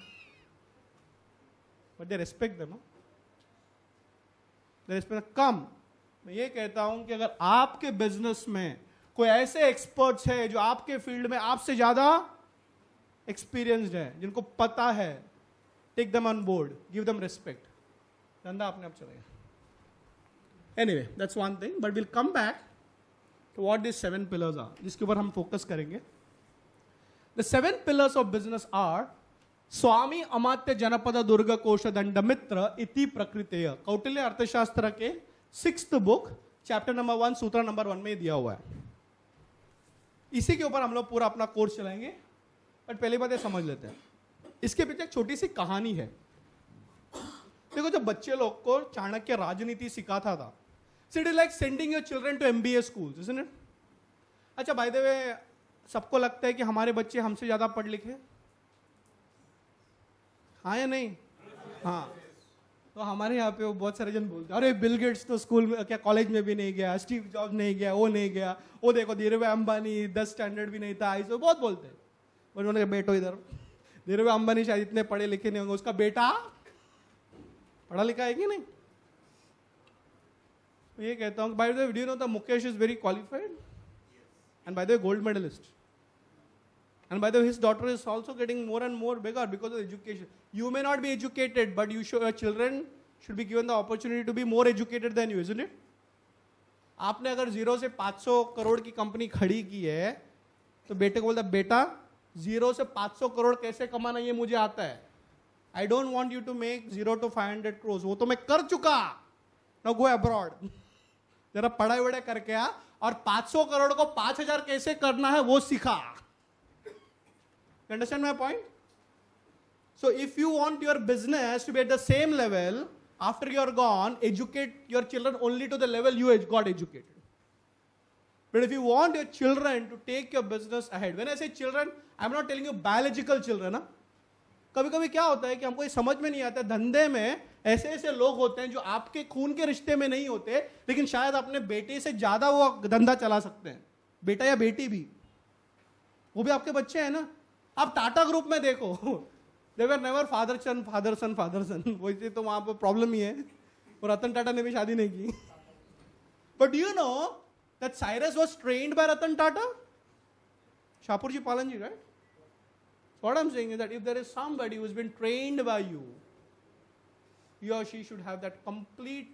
But they respect them. They respect कम. मैं ये कहता हूं कि अगर आपके बिजनेस में कोई ऐसे एक्सपर्ट्स है जो आपके फील्ड में आपसे ज्यादा एक्सपीरियंस्ड है, जिनको पता है, take them on board, give them respect. धंधा अपने आप चलेगा. Anyway, that's one thing. But will come back to what this 7 pillars are, जिसके ऊपर हम फोकस करेंगे. The 7 pillars of business are स्वामी अमात्य जनपद दुर्ग कोश दंड मित्र इति प्रकृतेय. कौटिल्य अर्थशास्त्र के 6th बुक चैप्टर नंबर 1 सूत्र नंबर 1 में दिया हुआ है. इसी के ऊपर हम लोग पूरा अपना कोर्स चलाएंगे. बट पहली बात ये समझ लेते हैं, इसके पीछे एक छोटी सी कहानी है. देखो, जब बच्चे लोग को चाणक्य राजनीति सिखाता था, it is like sending your children to MBA schools, isn't it? अच्छा, बाय द वे, सबको लगता है कि हमारे बच्चे हमसे ज्यादा पढ़ लिखे, हाँ या नहीं? हाँ. तो हमारे यहाँ पे बहुत सारे जन बोलते हैं, अरे बिल गेट्स तो स्कूल में, क्या कॉलेज में भी नहीं गया, स्टीव जॉब्स नहीं गया, वो नहीं गया, वो देखो धीरूभाई अंबानी 10 स्टैंडर्ड भी नहीं था, ऐसे बहुत बोलते हैं. बट उन्होंने बेटो इधर, धीरूभाई अंबानी शायद इतने पढ़े लिखे नहीं होंगे, उसका बेटा पढ़ा लिखा है कि नहीं? तो ये कहता हूँ, by the way, do you know the Mukesh is very qualified and by the way gold medalist. And by the way, his daughter is also getting more and more bigger because of education. You may not be educated, but your children should be given the opportunity to be more educated than you, isn't it? आपने अगर 0 से 500 करोड़ की company खड़ी की है, तो बेटे को बोलता, बेटा 0 से 500 करोड़ कैसे कमाना ये मुझे आता है. I don't want you to make 0 to 500 crores. वो तो मैं कर चुका. Now go abroad. जरा पढ़ाई वढ़ाई करके आ और 500 करोड़ को 5000 कैसे करना है वो सिखा. You understand my point? So if you want your business to be at the same level after you're gone, educate your children only to the level you got educated. But if you want your children to take your business ahead, when I say children, I'm not telling you biological children. ना कभी कभी क्या होता है कि हमको ये समझ में नहीं आता, धंधे में ऐसे ऐसे लोग होते हैं जो आपके खून के रिश्ते में नहीं होते, लेकिन शायद अपने बेटे से ज्यादा वो धंधा चला सकते हैं. बेटा या बेटी भी, वो भी आपके बच्चे हैं ना. आप टाटा ग्रुप में देखो, they were never father son father son father son. वैसे तो वहां पर प्रॉब्लम ही है. और रतन टाटा ने भी शादी नहीं की. But you know that Cyrus was trained by Ratan Tata, Shapoorji Pallonji, right? What I am saying is that if there is somebody who has been trained by you, he or she should have that complete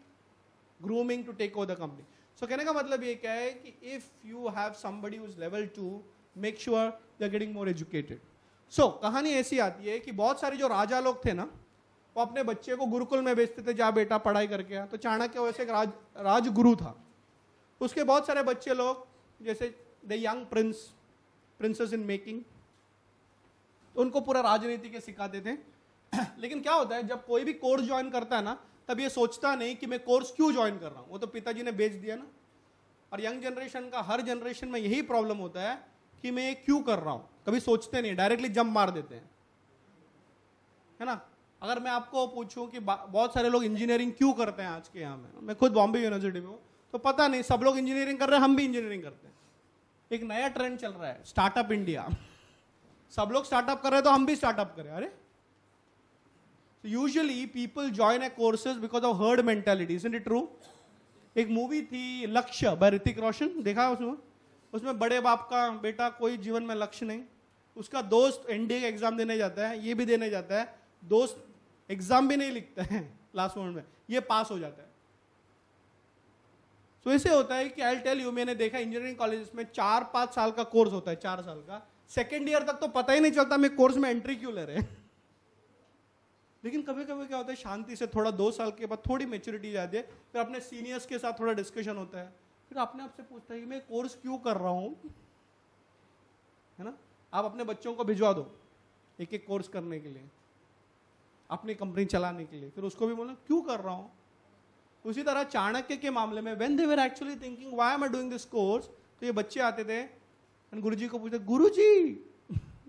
grooming to take over the company. So कहने का मतलब ये क्या है कि if you have somebody who is level 2, make sure they are getting more educated. So कहानी ऐसी आती है कि बहुत सारे जो राजा लोग थे ना, वो अपने बच्चे को गुरुकुल में भेजते थे, जा बेटा पढ़ाई करके आ. तो चाणक्य वैसे एक राजगुरु था. उसके बहुत सारे बच्चे लोग, जैसे the young princess in making, उनको पूरा राजनीति के सिखाते थे. लेकिन क्या होता है, जब कोई भी कोर्स ज्वाइन करता है ना, तब ये सोचता नहीं कि मैं कोर्स क्यों ज्वाइन कर रहा हूं. वो तो पिताजी ने बेच दिया ना. और यंग जनरेशन का, हर जनरेशन में यही प्रॉब्लम होता है कि मैं क्यों कर रहा हूं. कभी सोचते नहीं, डायरेक्टली जंप मार देते हैं, है ना. अगर मैं आपको पूछूं कि बहुत सारे लोग इंजीनियरिंग क्यों करते हैं आज के यहाँ में, मैं खुद बॉम्बे यूनिवर्सिटी में हूं, तो पता नहीं, सब लोग इंजीनियरिंग कर रहे हैं, हम भी इंजीनियरिंग करते हैं. एक नया ट्रेंड चल रहा है, स्टार्टअप इंडिया. सब लोग स्टार्टअप कर रहे हैं तो हम भी स्टार्टअप करें. अरे usually people join A courses because of herd mentality, isn't it true? एक मूवी थी लक्ष्य बाय ऋतिक रोशन, देखा उसमें? उसमें बड़े बाप का बेटा, कोई जीवन में लक्ष्य नहीं. उसका दोस्त एनडीए का एग्जाम देने जाता है, ये भी देने जाता है, दोस्त एग्जाम भी नहीं लिखता है लास्ट मोमेंट में, ये पास हो जाता है. तो ऐसे होता है कि आई टेल यू, मैंने देखा इंजीनियरिंग कॉलेजेस में 4-5 साल का कोर्स होता है, 4 साल का. सेकेंड ईयर तक तो पता ही नहीं चलता मैं कोर्स में एंट्री क्यों ले रहे हैं. लेकिन कभी कभी क्या होता है, शांति से थोड़ा 2 साल के बाद थोड़ी मेच्योरिटी जाती है, फिर अपने सीनियर्स के साथ थोड़ा डिस्कशन होता है, फिर अपने आप से पूछता है कि मैं कोर्स क्यों कर रहा हूं. है ना? आप अपने बच्चों को भिजवा दो एक एक कोर्स करने के लिए, अपनी कंपनी चलाने के लिए, फिर उसको भी बोलो क्यों कर रहा हूं। उसी तरह चाणक्य के मामले में when they were actually thinking why am I doing this course, तो ये बच्चे आते थे और गुरुजी को पूछते, गुरुजी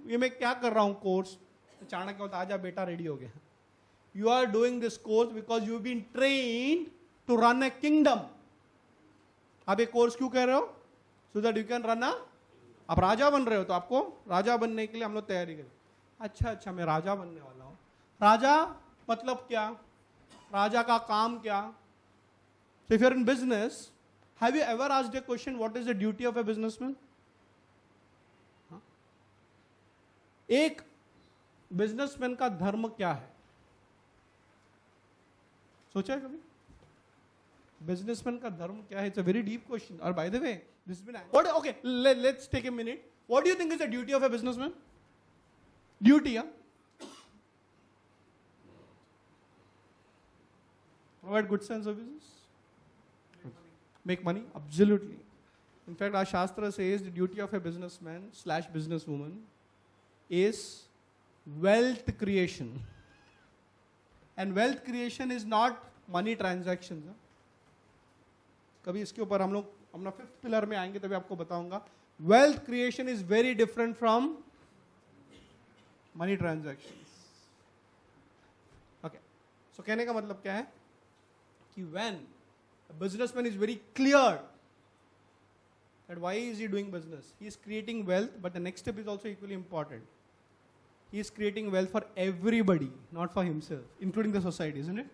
ये मैं क्या कर रहा हूं कोर्स। तो चाणक्य बोलता, आजा बेटा रेडी हो गया, you are doing this course because you been trained to run a kingdom. आप एक कोर्स क्यों कर रहे हो? So that you can run a, आप राजा बन रहे हो तो आपको राजा बनने के लिए हम लोग तैयारी करें। अच्छा मैं राजा बनने वाला हूं। राजा मतलब क्या? राजा का काम क्या? So if you're in business, have you ever asked a question, what is the duty of a businessman? एक बिजनेसमैन का धर्म क्या है? सोचा है कभी? बिजनेसमैन का धर्म क्या है? It's a very deep question. और by the way this been what, okay let's take a minute, what do you think is the duty of a businessman? Duty, provide good sense of business, make money, absolutely. In fact, our Shastra says the duty of a businessman / businesswoman is wealth creation. And wealth creation is not money transactions. कभी इसके ऊपर हम लोग अपना 5th pillar में आएंगे तभी आपको बताऊंगा। Wealth creation is very different from money transactions. Okay. So कहने का मतलब क्या है कि when a businessman is very clear that why is he doing business, he is creating wealth, but the next step is also equally important. He is creating wealth for everybody, not for himself, including the society, isn't it?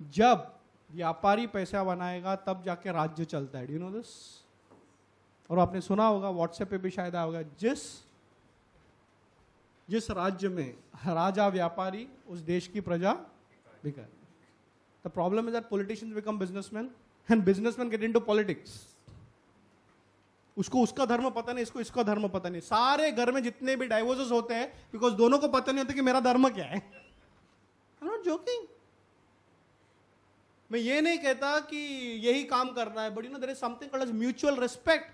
जब व्यापारी पैसा बनाएगा तब जाके राज्य चलता है, do you know this? और आपने सुना होगा, व्हाट्सएप पे भी शायद आया होगा, जिस राज्य में राजा व्यापारी उस देश की प्रजा भिखारी। The problem is that politicians become businessmen and businessmen get into politics. उसको उसका धर्म पता नहीं, इसको इसका धर्म पता नहीं। सारे घर में जितने भी डाइवोर्सेस होते हैं बिकॉज दोनों को पता नहीं होता कि मेरा धर्म क्या है। I'm not joking. मैं ये नहीं कहता कि यही काम करना है, but you know there is something called as mutual respect.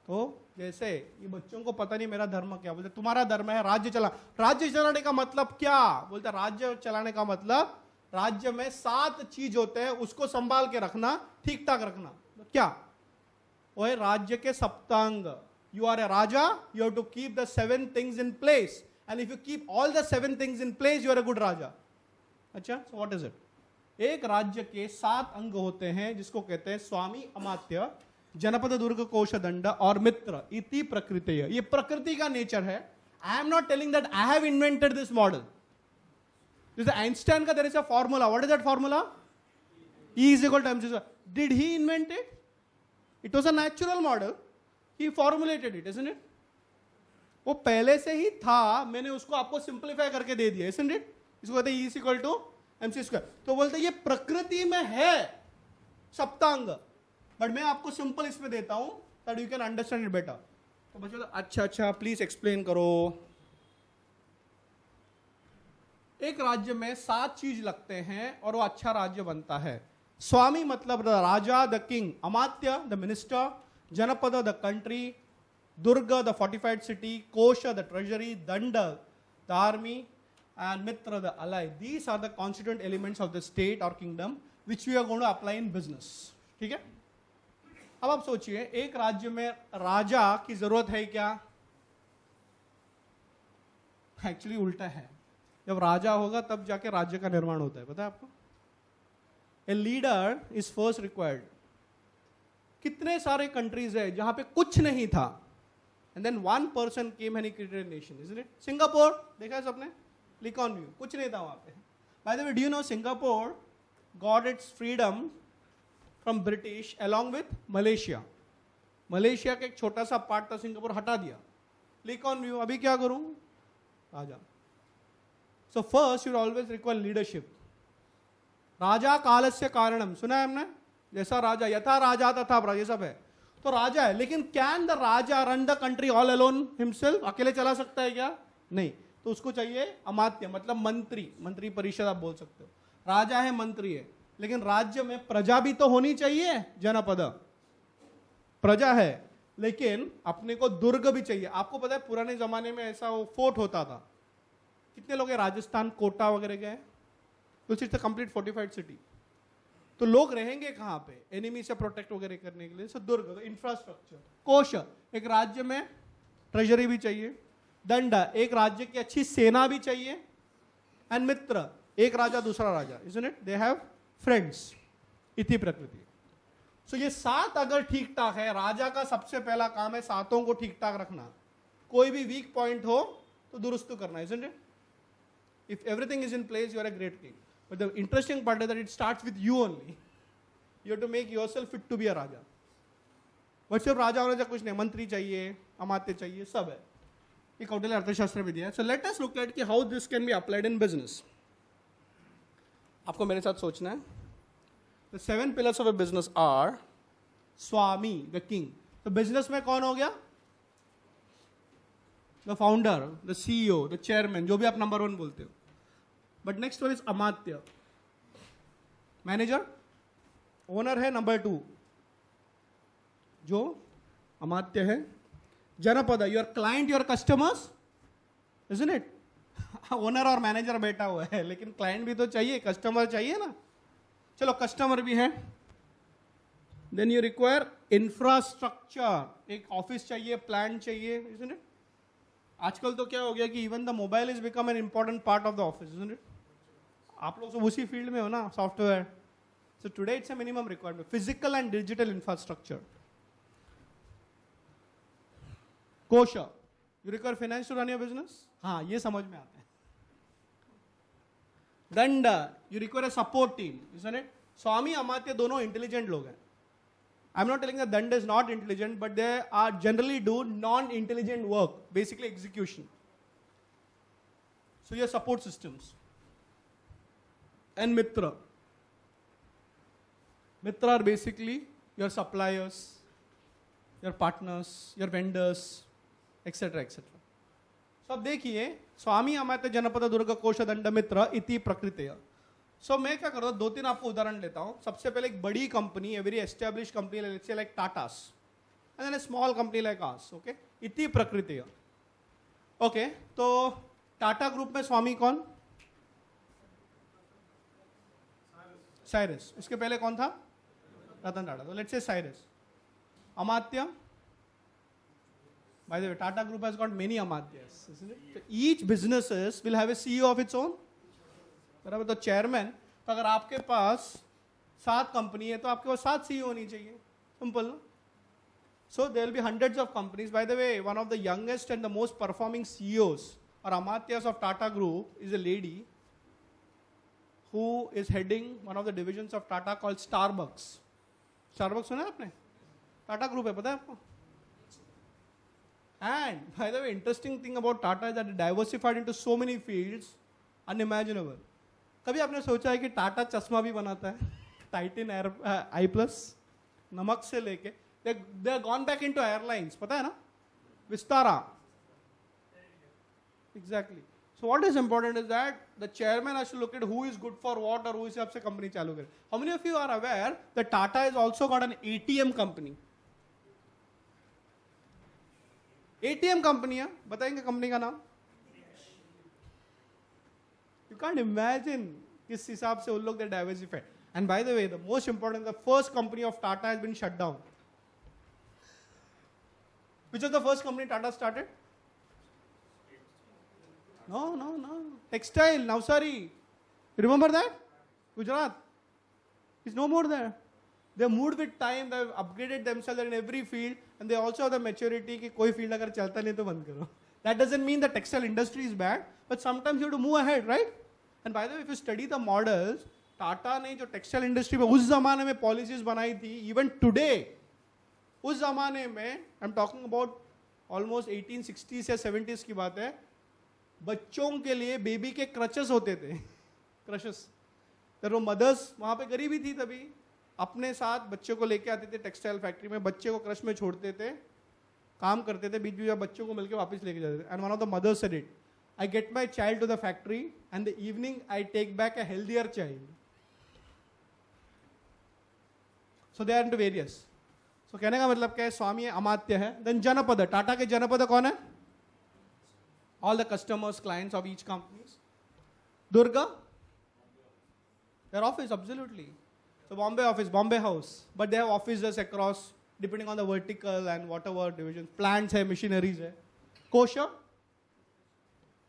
तो जैसे ये बच्चों को पता नहीं मेरा धर्म क्या, बोलते तुम्हारा धर्म है राज्य चला। राज्य चलाने का मतलब क्या? बोलते राज्य चलाने का मतलब राज्य में 7 चीज होते हैं, उसको संभाल के रखना, ठीक ठाक रखना। क्या वो है? राज्य के सप्तांग। You are a raja, you have to keep the 7 things in place, and if you keep all the 7 things in place you are a good raja. अच्छा, सो व्हाट इज इट? एक राज्य के 7 अंग होते हैं जिसको कहते हैं स्वामी, अमात्य, जनपद, दुर्ग, कोश, दंड और मित्र इति प्रकृति। ये प्रकृति का नेचर है। I am not telling that I have invented this model. जैसे आइंस्टाइन का there is a formula. What is that formula? E is equal to mc square. Did he invent it? It was a natural model. He formulated it, isn't it? वो पहले से ही था, मैंने उसको आपको simplify करके दे दिया, isn't it? इसको कहते हैं E is equal to mc square. तो बोलते हैं ये प्रकृति में है सप्तांग, बट मैं आपको सिंपल इसमें देता हूं that you can understand it better. तो बच्चों अच्छा प्लीज एक्सप्लेन करो। एक राज्य में 7 चीज लगते हैं और वो अच्छा राज्य बनता है। स्वामी मतलब द राजा, द किंग, अमात्य द मिनिस्टर, जनपद द कंट्री, दुर्ग द फोर्टिफाइड सिटी, कोश द ट्रेजरी, दंड द आर्मी, एंड मित्र the ally. These are the constituent elements of the state और kingdom which we are going to apply in business. ठीक है, अब आप सोचिए एक राज्य में राजा की जरूरत है क्या? एक्चुअली उल्टा है। जब राजा होगा तब जाके राज्य का निर्माण होता है, पता है आपको? A leader is first required. कितने सारे कंट्रीज है जहां पे कुछ नहीं था, and then one person came and he created nation, isn't it? Singapore देखा है सबने? ली कुआन यू, कुछ नहीं था वहां पे। Bye the way, do you no Singapore got its freedom from British along with Malaysia. Malaysia का एक छोटा सा पार्ट था, सिंगापुर हटा दिया। ली कुआन यू, अभी क्या करूं? राजा। So first you always require leadership. राजा कालस्य कारणम, सुना है हमने? जैसा राजा, यथा राजा तथा प्रजा, ये सब है। तो राजा है, लेकिन can the Raja run the country all alone himself? अकेले चला सकता है क्या? नहीं। तो उसको चाहिए अमात्य, मतलब मंत्री, मंत्री परिषद आप बोल सकते हो। राजा है, मंत्री है, लेकिन राज्य में प्रजा भी तो होनी चाहिए, जनपद। प्रजा है, लेकिन अपने को दुर्ग भी चाहिए। आपको पता है पुराने जमाने में ऐसा वो फोर्ट होता था। कितने लोग हैं राजस्थान कोटा वगैरह गए? Which is the complete fortified city. तो लोग रहेंगे कहाँ पे? एनिमी से प्रोटेक्ट वगैरह करने के लिए। सो दुर्ग, इंफ्रास्ट्रक्चर। कोश, एक राज्य में ट्रेजरी भी चाहिए। दंड, एक राज्य की अच्छी सेना भी चाहिए। एंड मित्र, एक राजा दूसरा raja, isn't it? They have friends. इति प्रकृति। सो ये 7 अगर ठीक ठाक है, राजा का सबसे पहला काम है 7 को ठीक ठाक रखना। कोई भी वीक पॉइंट हो तो दुरुस्त करना, isn't it? If everything is in place, you are a great king. But the interesting part is that it starts with you only. You have to make yourself fit to be a raja. But सिर्फ राजा होने से कुछ नहीं, मंत्री चाहिए, अमात्य चाहिए, सब है। ये कौटिल्य अर्थशास्त्र में दिया है। So let us look at कि how this can be applied in business. आपको मेरे साथ सोचना है। The 7 pillars of a business are Swami, the king. तो business में कौन हो गया? The founder, the CEO, the chairman, जो भी आप नंबर 1 बोलते हो। But next one is अमात्य, मैनेजर, ओनर है नंबर 2, जो अमात्य है। जनपद, your client, your customers, isn't it? Owner और मैनेजर बैठा हुआ है, लेकिन क्लाइंट भी तो चाहिए, कस्टमर चाहिए ना। चलो कस्टमर भी है। देन यू रिक्वायर इंफ्रास्ट्रक्चर, एक ऑफिस चाहिए, प्लान चाहिए, isn't it? आजकल तो क्या हो गया कि even the mobile is become an important part of the office, isn't it? आप लोग सब उसी फील्ड में हो ना, software. So today it's a minimum requirement, physical and digital infrastructure. कोश, you require finance to run your business. हाँ, ये समझ में आता है। दंड, you require a support team, isn't it? स्वामी अमात्य दोनों इंटेलिजेंट लोग हैं। I'm not telling that Dand is not intelligent, but they are generally do non-intelligent work, basically execution. So your support systems. And Mitra. Mitra are basically your suppliers, your partners, your vendors, etc. etc. So अब देखिए, स्वामी अमात्य जनपद दुर्ग कोश दंड मित्र इति प्रकृतय। सो मैं क्या कर रहा हूँ, 2-3 आपको उदाहरण लेता हूँ। सबसे पहले एक बड़ी company, a very establish company, let's say like Tatas, and then a small company like us, okay? इति प्रकृति। ओके, तो टाटा ग्रुप में स्वामी कौन? साइरस। उसके पहले कौन था? रतन टाटा। तो लेट्स से साइरस। अमात्य, by the way Tata group has got many अमात्यस, isn't it? So each businesses will have a CEO of its own. बराबर। तो चेयरमैन, तो अगर आपके पास 7 कंपनी है तो आपके पास 7 CEO होनी चाहिए, simple. So there will be hundreds of companies. By the way, one of the youngest and the most performing CEOs और अमात्यास ऑफ Tata group is a lady who is heading one of the divisions of Tata called Starbucks. Starbucks सुना है आपने? Tata group है, पता है आपको? And by the way, interesting thing about Tata is that it diversified into so many fields, unimaginable. कभी आपने सोचा है कि टाटा चश्मा भी बनाता है? टाइटिन आई प्लस, नमक से लेके they have gone back into airlines, पता है ना? Vistara, exactly. So what is important is that the chairman has to look at who is good for what और who हिसाब से कंपनी चालू करे। How many of you are aware that Tata has also got an ATM company? ATM company है, बताएंगे company का नाम? You can't imagine किस हिसाब से उन लोग they diversified. And by the way, the most important, the first company of Tata has been shut down. Which was the first company Tata started? No. Textile, Navsari. You remember that? Gujarat. It's no more there. They moved with time, they have upgraded themselves in every field, and they also have the maturity कि कोई field अगर चलता नहीं तो बंद करो. That doesn't mean the textile industry is bad, but sometimes you have to move ahead, right? And by the way, if you study the models, Tata ने जो textile industry में उस जमाने में policies बनाई थी, even today, उस जमाने में, I'm talking about almost 1860s या 70s की बात है, बच्चों के लिए बेबी के क्रचेस होते थे, क्रचेस। तो वो मदर्स वहाँ पे गरीबी थी, तभी अपने साथ बच्चे को लेके आते थे टेक्सटाइल फैक्ट्री में, बच्चे को क्रच में छोड़ते थे, काम करते थे, बीच बीच में बच्चों को मिलके वापस लेके जाते थे। And one of the mothers said it, I get my child to the factory and the evening I take back a healthier child. So they are into various. So कहने का मतलब क्या है, स्वामी है, अमात्य है, then जनपद, टाटा के जनपद कौन है? All the customers, clients of each companies. Durga, their office, absolutely. So Bombay office, Bombay house, but they have offices across, depending on the vertical and whatever division. Plants hai, machineries hai. Kosha,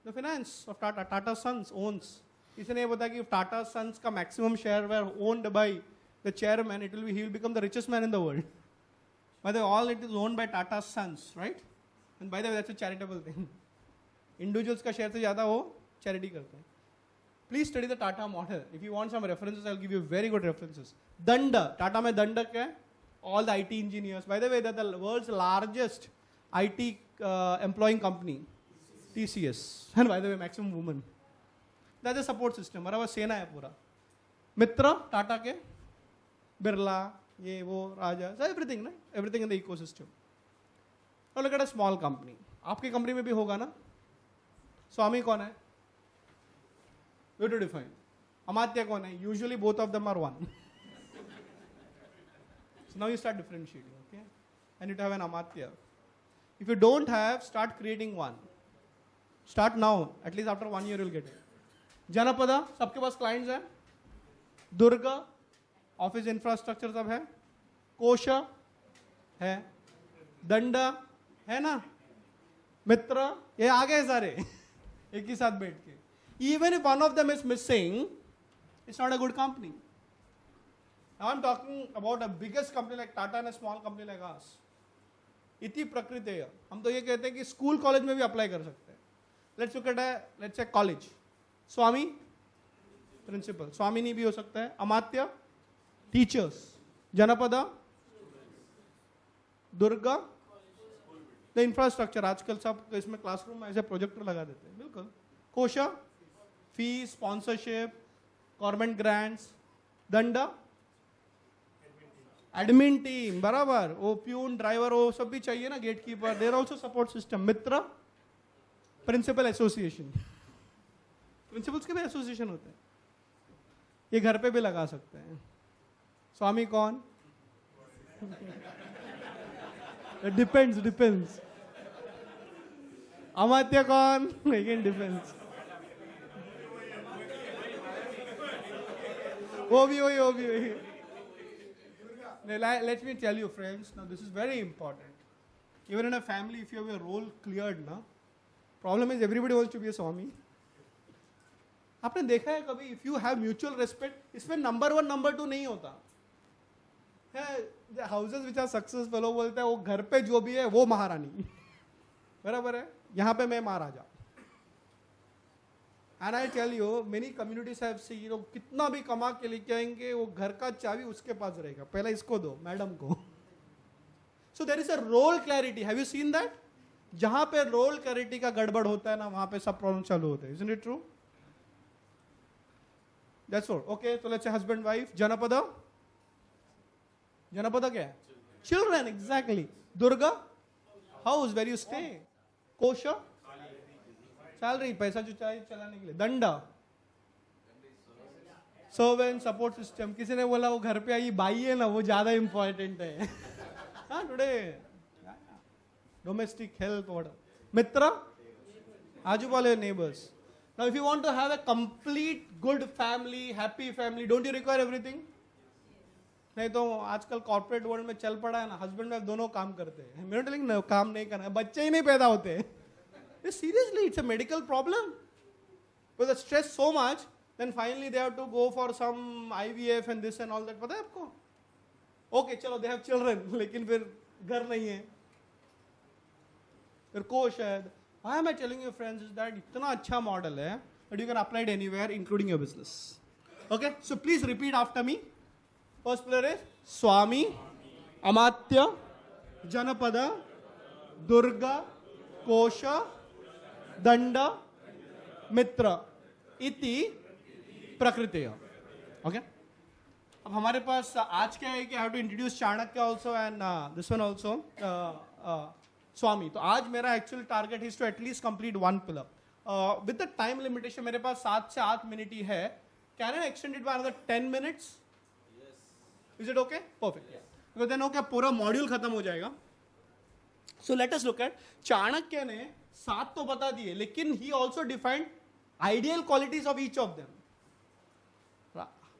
the finance of Tata, Tata Sons owns. इसे नहीं पता कि Tata Sons का maximum share were owned by the chairman, he will become the richest man in the world. By the way, all it is owned by Tata Sons, right? And by the way, that's a charitable thing. Individuals का share से ज़्यादा वो charity करते हैं. Please study the Tata model. If you want some references, I'll give you very good references. Danda, Tata में दंड क्या है? All the IT engineers. By the way, they're the world's largest IT employing company. TCS. And by the way, maximum women. That's a support system. हमारा सेना है पूरा. मित्र, Tata के, Birla, ये वो राजा, so everything, ना? Everything in the ecosystem. Now look at a small company. आपकी company में भी होगा ना? स्वामी कौन है? We have to define. Amatya कौन है? Usually both of them are one. So now you start differentiating, okay? And you have an Amatya. If you don't have, start creating one. Start now. At least after 1 year you'll get it. Janapada, सबके पास clients हैं. Durga, office infrastructure सब है. Kosha है. Danda है ना? मित्र ये आ गए सारे एक ही साथ बैठ के. Even if one of them is missing, it's not a good company. Now I'm talking about a biggest company like Tata and a small company like us. इति प्रकृति है. हम तो ये कहते हैं कि स्कूल कॉलेज में भी अप्लाई कर सकते हैं. Let's look at a, let's say college. स्वामी प्रिंसिपल, स्वामिनी भी हो सकता है. अमात्य टीचर्स. जनपदा दुर्गा द इंफ्रास्ट्रक्चर. आजकल सब इसमें क्लासरूम में ऐसे प्रोजेक्टर लगा देते हैं. बिल्कुल. कोशा फीस, स्पॉन्सरशिप, गवर्नमेंट ग्रांट्स. दंडा एडमिन टीम, बराबर. वो प्यून, ड्राइवर, वो सब भी चाहिए ना, gatekeeper. There also support system. मित्र प्रिंसिपल एसोसिएशन. प्रिंसिपल्स के भी एसोसिएशन होते हैं. ये घर पे भी लगा सकते हैं. स्वामी कौन? डिपेंड्स. अमात्य कौन? Again depends. वो भी वही. Let me tell you, friends, now this is very important. Even in a family, if you have a role cleared, na, problem is everybody wants to be a Swami. आपने देखा है कभी, if you have mutual respect, इसमें number 1, number 2 नहीं होता है. Houses which are successful, वो बोलते हैं वो घर पे जो भी है वो महारानी, बराबर है. यहाँ पे मैं महाराजा. And I tell you, many communities have seen, you know, कितना भी कमा के लेके आएंगे, वो घर का चाबी उसके पास रहेगा. पहले इसको दो, मैडम को. So there is a role clarity. Have you seen that? जहाँ पे role clarity का गड़बड़ होता है ना, वहाँ पे सब प्रॉब्लम चालू होते हैं. Isn't it true? That's all. Okay, so let's say husband, wife. Janapada क्या है? Children, exactly. Durga, house where you stay. Kosha, salary, पैसा जो चाहिए चलाने के लिए. दंडा सर्वेंट, सपोर्ट सिस्टम. किसी ने बोला वो घर पे आई बाई है ना, वो ज्यादा इंपॉर्टेंट है. हाँ, टुडे डोमेस्टिक हेल्थ वाटर. मित्र आजू वाले neighbours. Now if you want to have a complete good family, happy family, don't you require everything? नहीं तो आजकल कॉर्पोरेट वर्ल्ड में चल पड़ा है ना, हस्बैंड वाइफ दोनों काम करते हैं. मेरे टेलिंग ना, काम नहीं करना है, बच्चे ही नहीं पैदा होते. Seriously, it's a medical problem. Because they stress so much, then finally they have to go for some IVF and this and all that. पता है आपको? Okay, चलो, they have children, लेकिन फिर घर नहीं है. फिर कोश है. Why am I telling you, friends, is that इतना अच्छा model है that you can apply it anywhere, including your business. Okay, so please repeat after me. First pillar is Swami, Amatya, Janapada, Durga, Kosha, दंड, मित्र, इति प्रकृति. Okay, अब हमारे पास आज क्या है कि I have to introduce Chanakya also and this one also Swami. तो आज मेरा actual target is to at least complete 1 pillar. With the time limitation मेरे पास 7 से 8 मिनट ही है. Can I extend it by another 10 minutes? Is it okay? Perfect. because then क्या पूरा मॉड्यूल खत्म हो जाएगा. So let us look at Chanakya ने 7 तो बता दिए, लेकिन he also defined ideal qualities of each of them.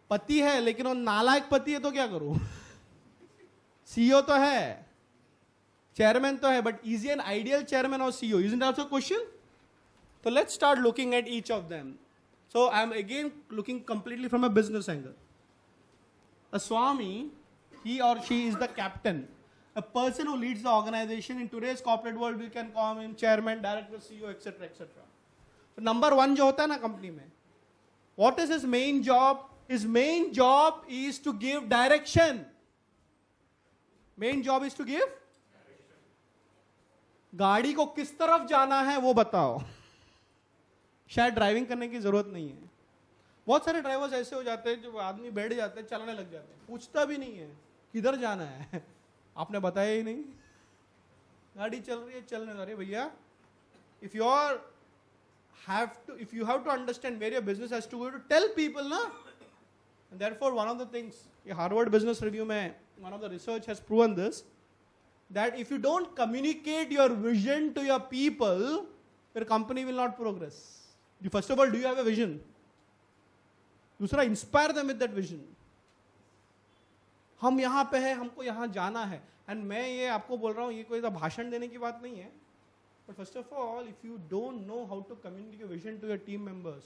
पति है लेकिन वो नालायक पति है तो क्या करूं? CEO तो है, chairman तो है, but is he an ideal chairman or CEO? Isn't that also a question? So let's start looking at each of them. So I'm again looking completely from a business angle. A Swami, he or she is the captain. A person who leads the organization. In today's corporate world, we can call him chairman, director, CEO, etc., etc. So number 1 जो होता है ना company में, what is his main job? His main job is to give direction. Main job is to give. गाड़ी को किस तरफ जाना है वो बताओ. शायद ड्राइविंग करने की जरूरत नहीं है. बहुत सारे ड्राइवर्स ऐसे हो जाते हैं जो आदमी बैठ जाते हैं, चलाने लग जाते हैं, पूछता भी नहीं है किधर जाना है. आपने बताया ही नहीं. गाड़ी चल रही है, चलने दो. अरे भैया, if you have to understand where your business has to go, to tell people ना. And therefore one of the things, Harvard Business Review में one of the research has proven this, that if you don't communicate your vision to your people, your company will not progress. First of all, do you have a vision? दूसरा, inspire them with that vision. हम यहाँ पे हैं, हमको यहाँ जाना है. And मैं ये आपको बोल रहा हूँ, ये कोई भाषण देने की बात नहीं है. But first of all, if you don't know how to communicate your vision to your team members,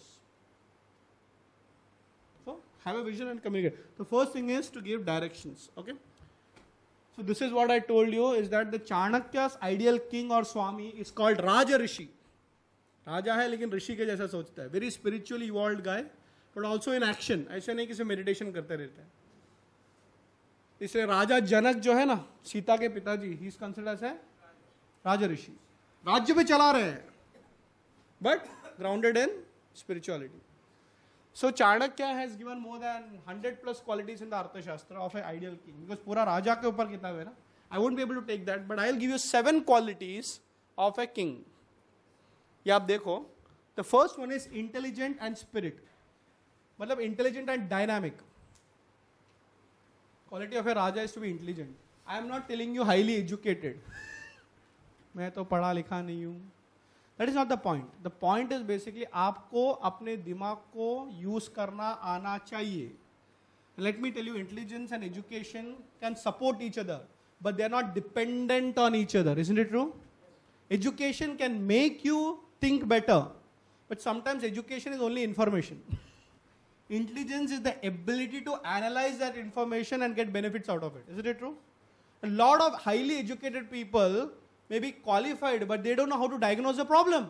so have a vision and communicate. The first thing is to give directions. Okay. So this is what I told you, is that the Chanakya's ideal king or Swami is called Raja Rishi. राजा है लेकिन ऋषि के जैसा सोचता है. Very spiritually evolved guy, but also in action. ऐसे नहीं कि सिर्फ मेडिटेशन करते रहते हैं. इसलिए राजा जनक जो है ना, सीता के पिताजी, he is considered as raja rishi. राज्य पे चला रहे हैं but grounded in spirituality. So Chanakya has given more than 100+ qualities in the Arthashastra of a ideal king. Because पूरा राजा के ऊपर किताब है ना. I won't be able to take that, but I will give you 7 qualities of a king. ये आप देखो. The first one is intelligent and spirit. मतलब intelligent and dynamic. Quality of a raja is to be intelligent. I am not telling you highly educated. मैं तो पढ़ा लिखा नहीं हूं. That is not the point. The point is basically आपको अपने दिमाग को यूज करना आना चाहिए. Let me tell you, intelligence and education can support each other, but they are not dependent on each other. Isn't it true? Education can make you think better, but sometimes education is only information. Intelligence is the ability to analyze that information and get benefits out of it. Isn't it true? A lot of highly educated people may be qualified, but they don't know how to diagnose the problem.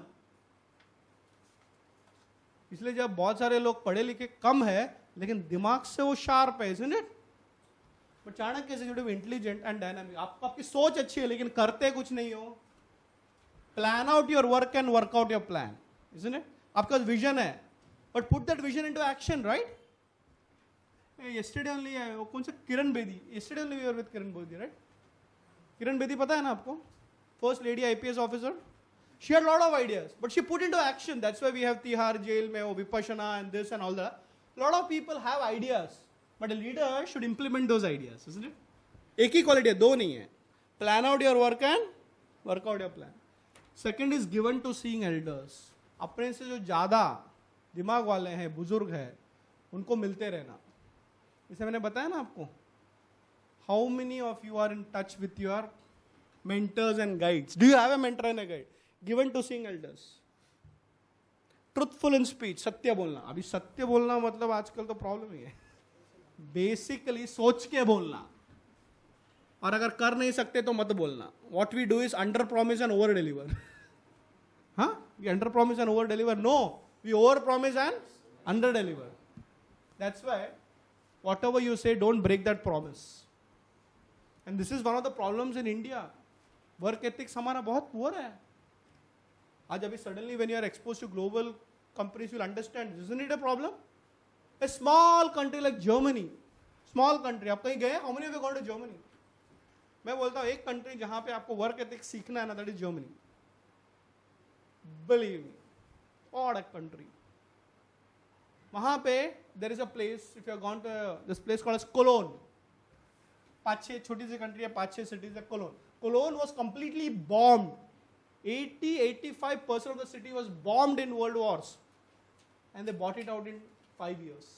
इसलिए जब बहुत सारे लोग पढ़े लिखे कम है लेकिन दिमाग से वो शार्प है, isn't it? But Chanakya is intelligent and dynamic. आपको आपकी सोच अच्छी है लेकिन करते कुछ नहीं हो. Plan out your work and work out your plan. Isn't it? आपका विजन है but put that vision into action, right? Yesterday only, कौन सा, Kiran Bedi. Yesterday only we were with Kiran Bedi, right? Kiran Bedi पता है ना आपको? First lady IPS officer. She had lot of ideas but she put into action. That's why we have Tihar jail में वो Vipassana and this and all that. Lot of people have ideas, but a leader should implement those ideas, isn't it? एक ही quality है, दो नहीं है. Plan out your work and work out your plan. Second is given to seeing elders. अपने से जो ज़्यादा दिमाग वाले हैं, बुजुर्ग हैं, उनको मिलते रहना. इसे मैंने बताया ना आपको. How many of you are in touch with your mentors and guides? Do you have a mentor and a guide? Given to seeing elders. Truthful in speech. सत्य बोलना. अभी सत्य बोलना मतलब आजकल तो प्रॉब्लम ही है. बेसिकली सोच के बोलना, और अगर कर नहीं सकते तो मत बोलना. What we do is under promise and over deliver. हाँ, we under promise and over deliver. No, we over promise and under deliver. That's why whatever you say, don't break that promise. And this is one of the problems in India. Work ethics हमारा बहुत poor है. आज अभी suddenly when you are expose to global companies, you will understand this is it a problem. A small country like Germany, small country. आप कहीं गए? How many of you gone to Germany? मैं बोलता हूँ एक कंट्री जहां पे आपको वर्क एथिक्स सीखना है ना, that is Germany. Believe me, what a country. वहां पे there is a place, if you have gone to this place called as Cologne. 5-6 छोटी सी कंट्री है, 5-6 cities है. Cologne was completely bombed. 80-85% of the city was bombed in world wars, and they bought it out in 5 years.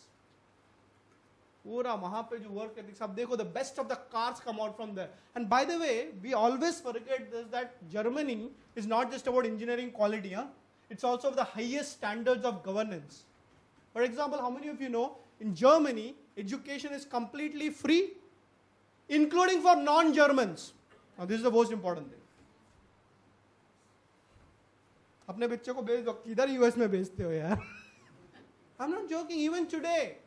पूरा वहां पे जो work ethics आप देखो, the best of the cars come out from there. And by the way, we always forget this, that Germany is not just about engineering quality, huh? It's also of the highest standards of governance. For example, how many of you know in Germany education is completely free, including for non-Germans? Now this is the most important thing. अपने बच्चे को भेज दो, किधर US में भेजते हो यार? I'm not joking. Even today,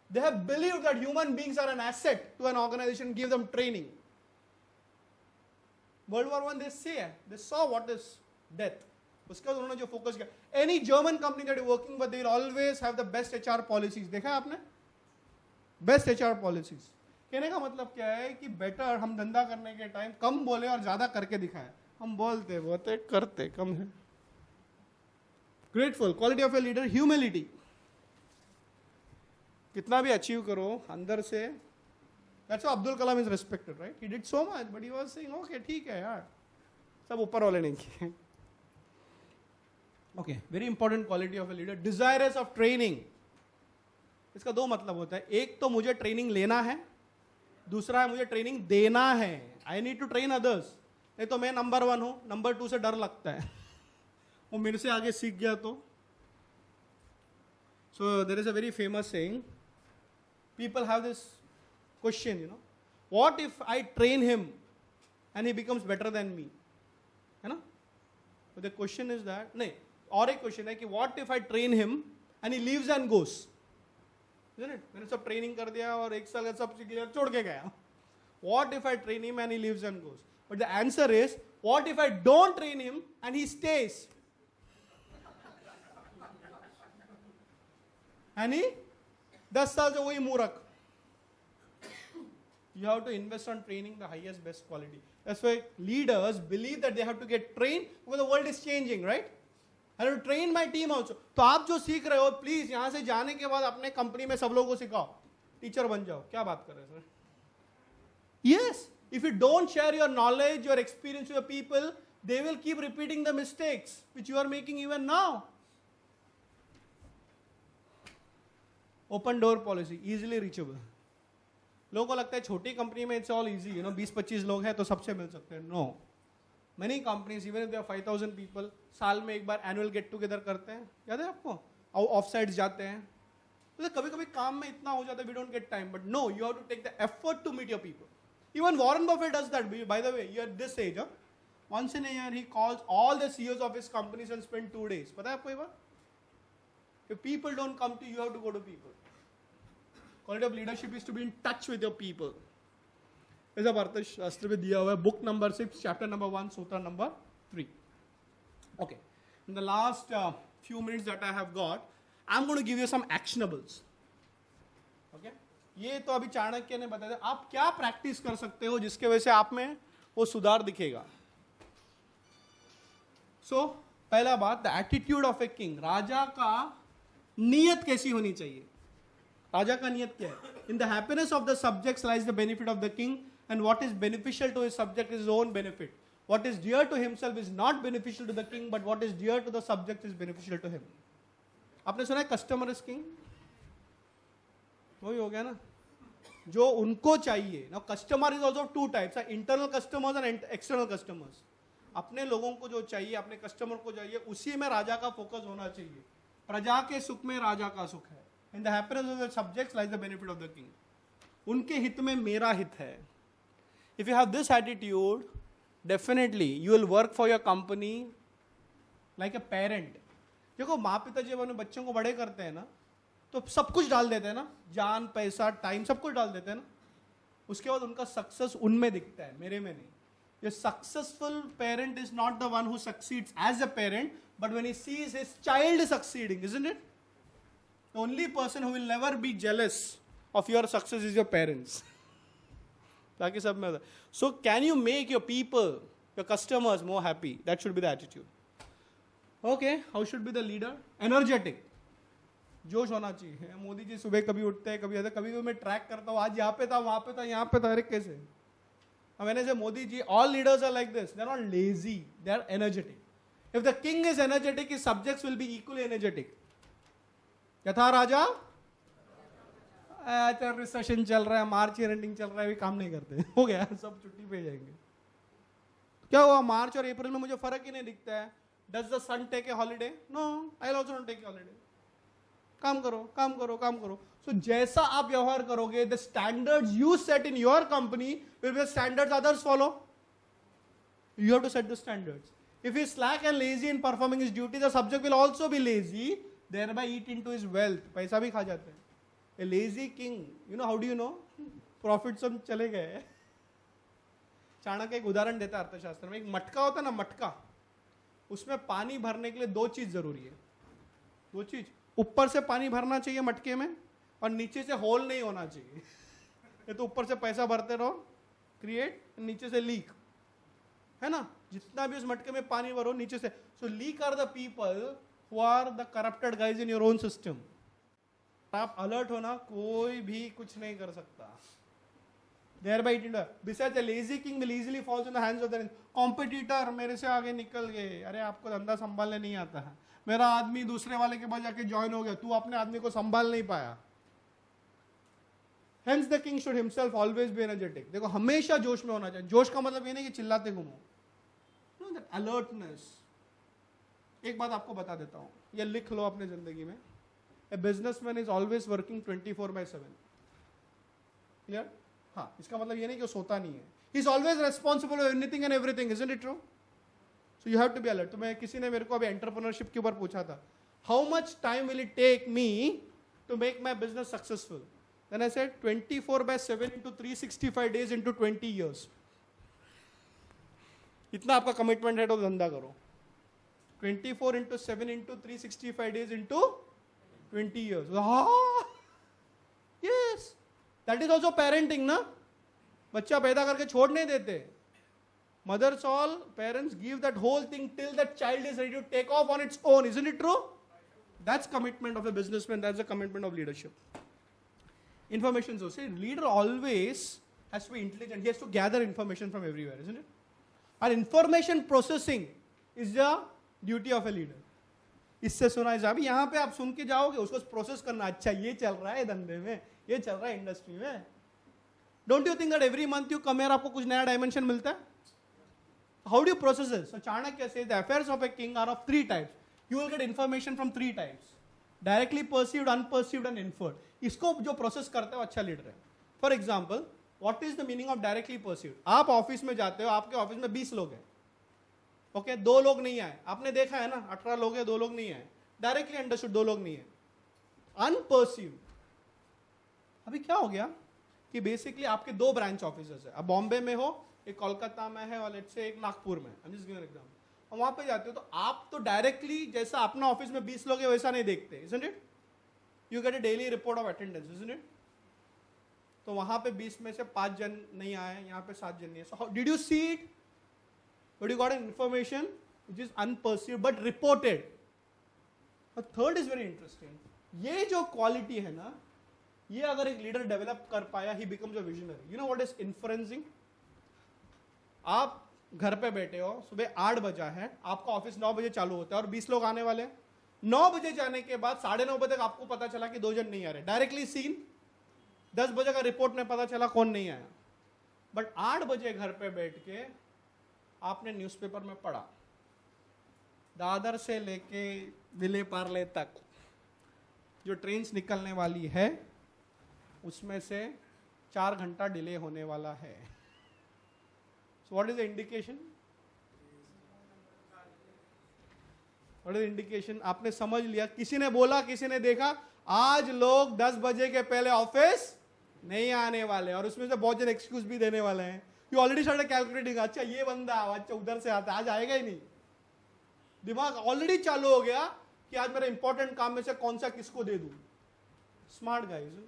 they have believed that human beings are an asset to an organization, give them training. World War I, they saw what is death. उसके बाद उन्होंने जो फोकस किया, any German company that you're working with, they will always have the best HR policies. देखा है आपने? Best HR policies. कहने का मतलब क्या है कि बेटर हम धंधा करने के टाइम कम बोले और ज्यादा करके दिखाए. हम बोलते बोलते करते कम है. Grateful, quality of a leader, humility. कितना भी अचीव करो अंदर से. That's why Abdul Kalam is respected, right? He did so much, but he was saying, okay, ठीक है यार, सब ऊपर वाले नहीं किए. Okay, very important quality of a leader. Desirous of training. इसका दो मतलब होता है. एक तो मुझे ट्रेनिंग लेना है, दूसरा है मुझे ट्रेनिंग देना है. I need to train others. नहीं तो मैं नंबर 1 हूं, नंबर 2 से डर लगता है, वो मेरे से आगे सीख गया तो. So there is a very famous saying. People have this question, you know, what if I train him and he becomes better than me? है ना? But the question is that, नहीं, और एक क्वेश्चन है कि what if I train him and he leaves and goes? Isn't it? मैंने सब training कर दिया और एक साल का सब क्लियर छोड़ के गया. What if I train him and he leaves and goes? But the answer is, what if I don't train him and he stays? And he 10 साल से वही मूर्ख. You have to invest on training the highest, best quality. That's why leaders believe that they have to get trained because the world is changing, right? I have to train my team also. तो आप जो सीख रहे हो, please यहाँ से जाने के बाद अपने कंपनी में सब लोगों को सिखाओ, टीचर बन जाओ. क्या बात कर रहे हैं sir? Yes, if you don't share your knowledge, your experience with your people, they will keep repeating the mistakes which you are making even now. Open door policy, easily reachable. लोगों को लगता है छोटी कंपनी में it's all easy, you know, 20-25 लोग हैं तो सबसे मिल सकते हैं. No, many companies even if they are 5000 people, साल में एक बार एनुअल गेट टुगेदर करते हैं. याद है आपको? ऑफ साइड्स जाते हैं. तो कभी कभी काम में इतना हो जाता है we don't get time, but no, you have to take the effort to meet your people. Even Warren Buffett does that. By the way, you're at this age, huh? Once in a year, he calls all the CEOs of his companies and spend 2 days. पता है आपको ये बात? If people don't come to you, you have to go to people. Quality of leadership is to be in touch with your people. ऐसा अर्थशास्त्र में दिया हुआ है, book number 6, chapter number 1, sutra number 3. Okay. In the last few minutes that I have got, I'm going to give you some actionables. Okay? ये तो अभी चाणक्य ने बताया. आप क्या प्रैक्टिस कर सकते हो जिसके वजह से आप में वो सुधार दिखेगा. सो पहला बात, the attitude of a king. राजा का नियत कैसी होनी चाहिए? राजा का नियत क्या है? In the happiness of the subjects lies the benefit of the king, and what is beneficial to his subject is his own benefit. What is dear to himself is not beneficial to the king, but what is dear to the subject is beneficial to him. आपने सुना है customer is king? वही हो गया ना, जो उनको चाहिए ना. Customer is also 2 types, internal customers and external customers. अपने लोगों को जो चाहिए, अपने कस्टमर को चाहिए, उसी में राजा का फोकस होना चाहिए. प्रजा के सुख में राजा का सुख है. In the happiness of the subjects lies the benefit of the king. उनके हित में मेरा हित है. If you have this attitude, definitely you will work for your company like a parent. देखो, माँ पिता जब अपने बच्चों को बड़े करते हैं ना, तो सब कुछ डाल देते हैं ना, जान, पैसा, टाइम, सब कुछ डाल देते हैं ना. उसके बाद उनका सक्सेस उनमें दिखता है, मेरे में नहीं. A successful parent is not the one who succeeds as a parent, but when he sees his child succeeding, isn't it? The only person who will never be jealous of your success is your parents. ताकि सब में होता है. So can you make your people, your customers more happy? That should be the attitude. Okay, how should be the leader? Energetic. जोश होना चाहिए। मोदी जी सुबह कभी उठते हैं, कभी कभी मैं ट्रैक करता हूँ, आज यहाँ पे था, वहां पे था, यहाँ पे था, अरे कैसे? मैंने से Modi ji, all leaders are like this, they are not lazy, they are energetic. If the king is energetic, his subjects will be equally energetic. यथा राजा, अच्छा रिसेशन चल रहा है, मार्च रेंटिंग चल रहा है, भी काम नहीं करते, हो गया, सब छुट्टी पे जाएंगे। क्या हुआ, मार्च और अप्रैल में मुझे फर्क ही नहीं दिखता है। Does the sun take a holiday? No, I will also not take a holiday. काम करो, काम करो, काम करो। सो जैसा आप व्यवहार करोगे, the standards you set in your company will be standards others follow. You have to set the standards. If he is slack and lazy in performing his duty, the subject will also be lazy, thereby eat into his wealth. पैसा भी खा जाते हैं। A lazy king, you know, how do you know? Profits सब चले गए। चाणक्य एक उदाहरण देता है अर्थशास्त्र में। एक मटका होता है ना, मटका, उसमें पानी भरने के लिए दो चीज जरूरी है। दो चीज, ऊपर से पानी भरना चाहिए मटके में, और नीचे से होल नहीं होना चाहिए। ये तो ऊपर से पैसा भरते रहो, क्रिएट, नीचे से लीक, है ना? जितना भी उस मटके में पानी भरो, नीचे से। So leak are the people who are the corrupted guys in your own system. आप अलर्ट होना, कोई भी कुछ नहीं कर सकता। Thereby it besides a lazy king will easily falls in the hands of the competitor। मेरे से आगे निकल गए, अरे आपको धंधा संभालने नहीं आता है, मेरा आदमी दूसरे वाले के पास जाके ज्वाइन हो गया, तू अपने आदमी को संभाल नहीं पाया। Hence the king should himself always be energetic। देखो, हमेशा जोश में होना चाहिए। जोश का मतलब ये नहीं कि चिल्लाते घूमो, no, that alertness। एक बात आपको बता देता हूँ, ये लिख लो अपने जिंदगी में। A businessman is always working 24/7। Clear? हाँ, इसका मतलब ये नहीं कि वो सोता नहीं है। He is always responsible for anything and everything, isn't it true? So you have to be alert। तो मैं, किसी ने मेरे को अभी एंटरप्रेन्योरशिप के ऊपर पूछा था, how much time will it take me to make my business successful? Then I said 24/7 into 365 days into 20 years। इतना आपका कमिटमेंट है तो धंधा करो। 24 into 7 into 365 days into 20 years। Yes, that is also parenting ना। बच्चा पैदा करके छोड़ नहीं देते। Mothers, all parents give that whole thing till that child is ready to take off on its own, isn't it true? That's commitment of a businessman, that's the commitment of leadership। Information source, see, leader always has to be intelligent, he has to gather information from everywhere, isn't it? And information processing is the duty of a leader। इससे सुना है, अभी यहाँ पे आप सुन के जाओगे, उसको प्रोसेस करना, अच्छा ये चल रहा है धंधे में, ये चल रहा है इंडस्ट्री में। Don't you think that every month you come here आपको कुछ नया डायमेंशन मिलता है? How do you process it? So Chanakya says the affairs of a king are of 3 types. You will get information from 3 types, directly perceived, unperceived and inferred. इसको जो process करता है अच्छा लीडर है। For example, what is the meaning of directly perceived? आप office में जाते हो, आपके ऑफिस में 20 लोग हैं, ओके, 2 लोग नहीं आए, आपने देखा है ना, 18 लोग हैं, 2 लोग नहीं आए, डायरेक्टली अंडरस्टूड 2 लोग नहीं है। अनपर्सीव्ड, अभी क्या हो गया कि बेसिकली आपके 2 ब्रांच ऑफिसर्स है, अब बॉम्बे में हो, एक कोलकाता में है, और लेट्स से एक नागपुर में, I am just giving an example. और वहां पे जाते हो तो आप तो डायरेक्टली जैसा अपना ऑफिस में 20 लोग है वैसा नहीं देखते, isn't it? You get A daily report of attendance, isn't it? तो वहां पे 20 में से 5 जन नहीं आए, यहाँ पे 7 जन नहीं है। So did you see it? But you got an information which is unperceived but reported। A third is very interesting। ये जो क्वालिटी है ना, ये अगर एक लीडर डेवलप कर पाया, he becomes a visionary। You know what is inferencing? आप घर पे बैठे हो, सुबह 8 बजा है, आपका ऑफिस 9 बजे चालू होता है और 20 लोग आने वाले हैं। 9 बजे जाने के बाद 9:30 बजे तक आपको पता चला कि 2 जन नहीं आ रहे, डायरेक्टली सीन। 10 बजे का रिपोर्ट में पता चला कौन नहीं आया। बट 8 बजे घर पे बैठ के आपने न्यूज़पेपर में पढ़ा, दादर से लेके विले पार्ले तक जो ट्रेन्स निकलने वाली है उसमें से 4 घंटा डिले होने वाला है। So what is the indication? What is indication? आपने समझ लिया, किसी ने बोला, किसी ने देखा, आज लोग 10 बजे के पहले ऑफिस नहीं आने वाले, और उसमें से बहुत जन एक्सक्यूज भी देने वाले हैं। यू ऑलरेडी स्टार्टेड कैलकुलेटिंग, अच्छा ये बंदा, अच्छा उधर से आता, आज आएगा ही नहीं। दिमाग ऑलरेडी चालू हो गया कि आज मेरा इंपॉर्टेंट काम में से कौन सा किसको दे दूं। Smart guys,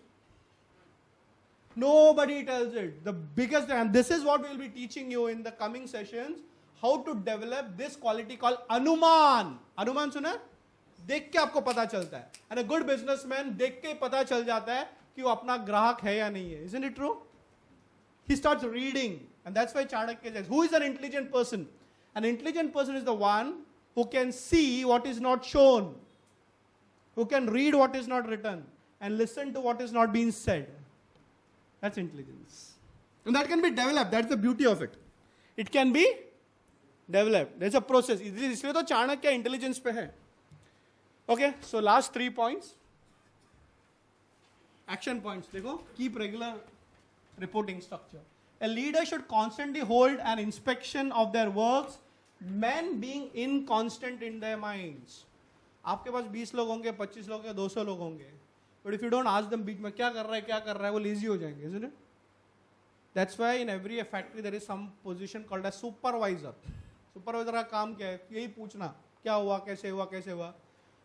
nobody tells it। the biggest, and this is what we will be teaching you in the coming sessions, how to develop this quality called अनुमान। अनुमान सुना? देख के आपको पता चलता है. एंड अ गुड बिजनेसमैन देख के पता चल जाता है कि वो अपना ग्राहक है या नहीं है. Isn't it true? He starts reading, and that's why Chanakya says, who is an intelligent person? An intelligent person is the one who can see what is not shown, who can read what is not written, and listen to what is not being said. That's intelligence. And that can be developed. That's the beauty of it. It can be developed. There's a process. इसलिए तो Chanakya intelligence पे है. Okay, so last 3 points. Action points. देखो, keep regular reporting structure. A leader should constantly hold an inspection of their works, men being inconstant in their minds. आपके पास 20 लोग होंगे, 25 लोग होंगे, 200 लोग होंगे. But if you don't ask them बीच में क्या कर रहा है, वो lazy हो जाएंगे, isn't it? That's why in every factory there is some position called as supervisor. Supervisor का काम क्या है? यही पूछना, क्या हुआ, कैसे हुआ.